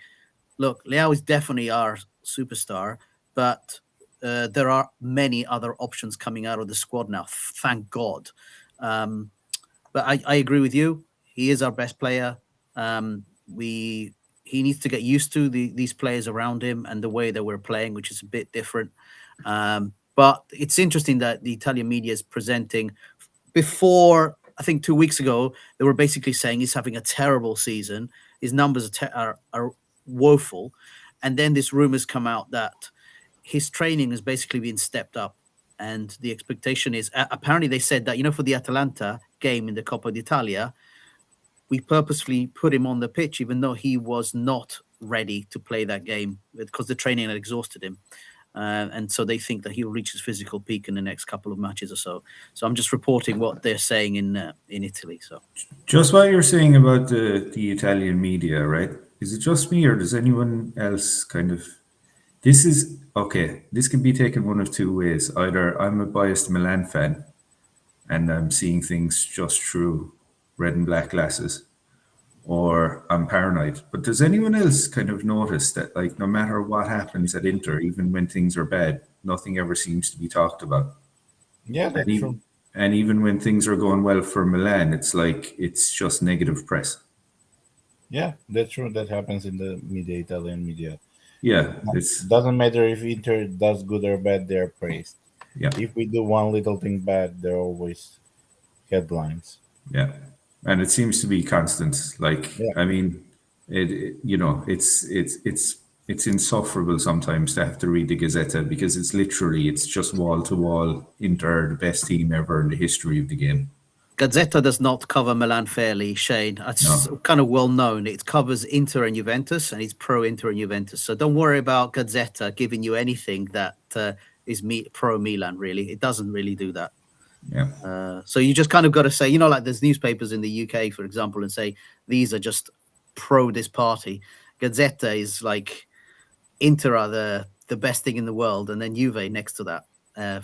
look, Leao is definitely our superstar, but there are many other options coming out of the squad now. Thank God. But I agree with you. He is our best player. He needs to get used to these players around him and the way that we're playing, which is a bit different. But it's interesting that the Italian media is presenting. Before, I think 2 weeks ago, they were basically saying he's having a terrible season. His numbers are woeful. And then this rumors come out that his training has basically been stepped up. And the expectation is, apparently they said that, for the Atalanta game in the Coppa d'Italia, we purposefully put him on the pitch, even though he was not ready to play that game because the training had exhausted him. And so they think that he'll reach his physical peak in the next couple of matches or so. So I'm just reporting what they're saying in Italy. So just what you're saying about the Italian media, right? Is it just me or does anyone else kind of... This is, okay, this can be taken one of two ways. Either I'm a biased Milan fan and I'm seeing things just through red and black glasses, or I'm paranoid. But does anyone else kind of notice that, like, no matter what happens at Inter, even when things are bad, nothing ever seems to be talked about? Yeah, that's true. And even when things are going well for Milan, it's like it's just negative press. Yeah, that's true. That happens in the media, Italian media. Yeah, It doesn't matter if Inter does good or bad; they're praised. yeah, If we do one little thing bad, they're always headlines. yeah, and it seems to be constant. Like, Yeah. I mean, it's insufferable sometimes to have to read the Gazzetta because it's just wall to wall. Inter, the best team ever in the history of the game. Gazzetta does not cover Milan fairly, Shane. It's kind of well known. It covers Inter and Juventus, and it's pro-Inter and Juventus. So don't worry about Gazzetta giving you anything that is pro-Milan, really. It doesn't really do that. Yeah. So you just kind of got to say, like there's newspapers in the UK, for example, and say, these are just pro this party. Gazzetta is like, Inter are the best thing in the world, and then Juve next to that.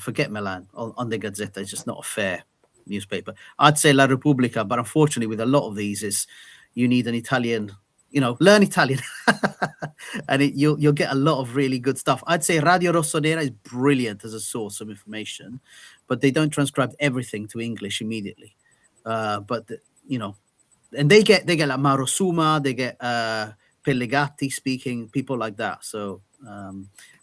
Forget Milan on the Gazzetta. It's just not a fair newspaper. I'd say La Repubblica, but unfortunately with a lot of these is you need an Italian, learn Italian and you'll get a lot of really good stuff. I'd say Radio Rossonera is brilliant as a source of information, but they don't transcribe everything to English immediately. And they get like Mauro Suma, they get Pellegatti speaking, people like that. So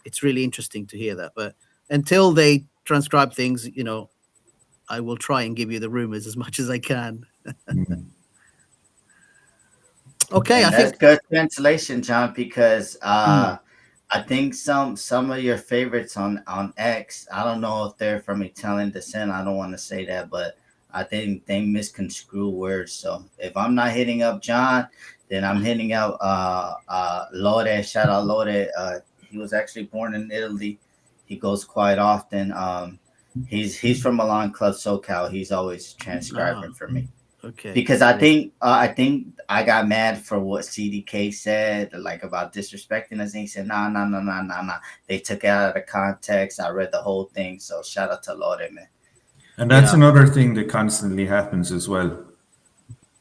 it's really interesting to hear that. But until they transcribe things, I will try and give you the rumors as much as I can. Okay, and that's good translation, John, because I think some of your favorites on X, I don't know if they're from Italian descent. I don't want to say that, but I think they misconstrue words. So if I'm not hitting up John, then I'm hitting up Lore. Shout out Lore. He was actually born in Italy. He goes quite often. He's from Milan Club SoCal. He's always transcribing for me. Okay. because I think I got mad for what CDK said, like about disrespecting us. And he said, nah, nah, nah, nah, nah, nah. They took it out of the context. I read the whole thing. So shout out to Lord, man. And that's Yeah. another thing that constantly happens as well.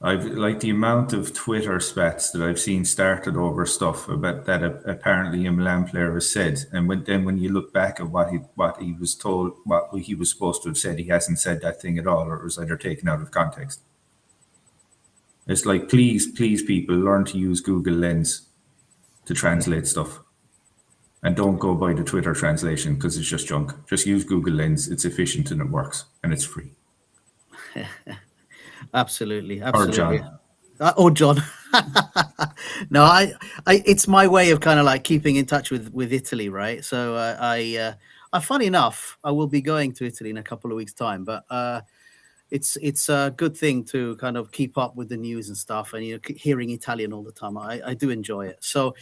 I've like the amount of Twitter spats that I've seen started over stuff about that apparently a Milan player has said, and when you look back at what he was told, what he was supposed to have said, he hasn't said that thing at all, or it was either taken out of context. It's like, please, people, learn to use Google Lens to translate stuff, and don't go by the Twitter translation because it's just junk. Just use Google Lens; it's efficient and it works, and it's free. Absolutely. Or Absolutely. John. John. No, it's my way of kind of like keeping in touch with Italy, right? So funny enough, I will be going to Italy in a couple of weeks' time, but it's a good thing to kind of keep up with the news and stuff, and hearing Italian all the time. I do enjoy it. So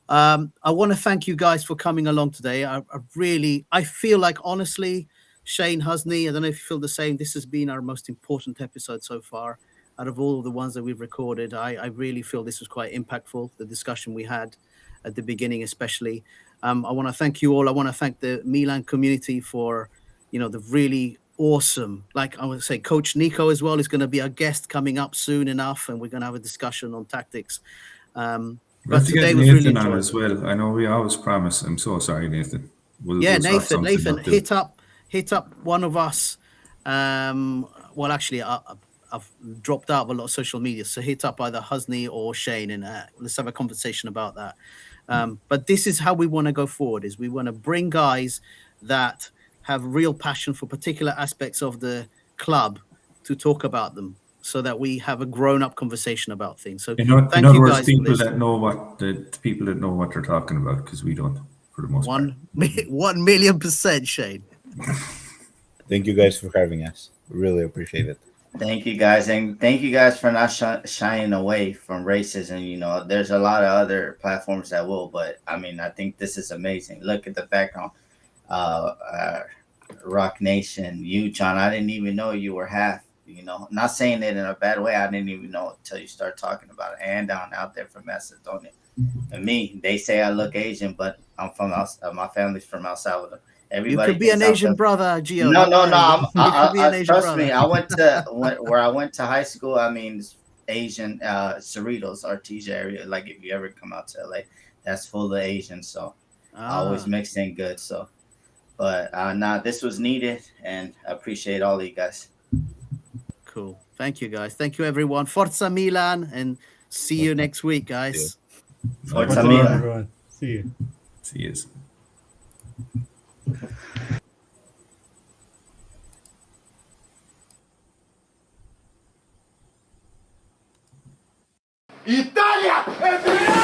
I want to thank you guys for coming along today. I feel like, honestly, Shane Husney, I don't know if you feel the same. This has been our most important episode so far out of all of the ones that we've recorded. I really feel this was quite impactful, the discussion we had at the beginning, especially. I want to thank you all. I want to thank the Milan community for, the really awesome, like I would say, Coach Nico as well is going to be our guest coming up soon enough, and we're going to have a discussion on tactics. We have But to get today was really Nathan on enjoyable. as well. I know we always promise. I'm so sorry, Nathan. We'll sort something Nathan, out too. hit up one of us. Well, actually, I've dropped out of a lot of social media, so hit up either Husney or Shane, and let's have a conversation about that. But this is how we want to go forward: is we want to bring guys that have real passion for particular aspects of the club to talk about them, so that we have a grown-up conversation about things. So In thank other you words, guys for people this. that know what they're talking about, because we don't, for the most part. 1,000,000%, Shane. Thank you guys for having us. We really appreciate it. Thank you guys, and thank you guys for not shying away from racism. There's a lot of other platforms that will, but I mean, I think this is amazing. Look at the background. Rock Nation, you, John, I didn't even know you were half. Not saying it in a bad way. I didn't even know until you start talking about it. And down out there from Macedonia. And me, they say I look Asian, but I'm from my family's from El Salvador. Everybody you could be an Asian brother, Gio. No. Asian Trust brother. me. Where I went to high school. I mean, Asian Cerritos, Artesia area. Like if you ever come out to LA, that's full of Asians. So I always mixed in good. So. But this was needed, and I appreciate all of you guys. Cool. Thank you, guys. Thank you, everyone. Forza Milan, and see you next week, guys. Forza Milan. Everyone. See you. See you. Italia!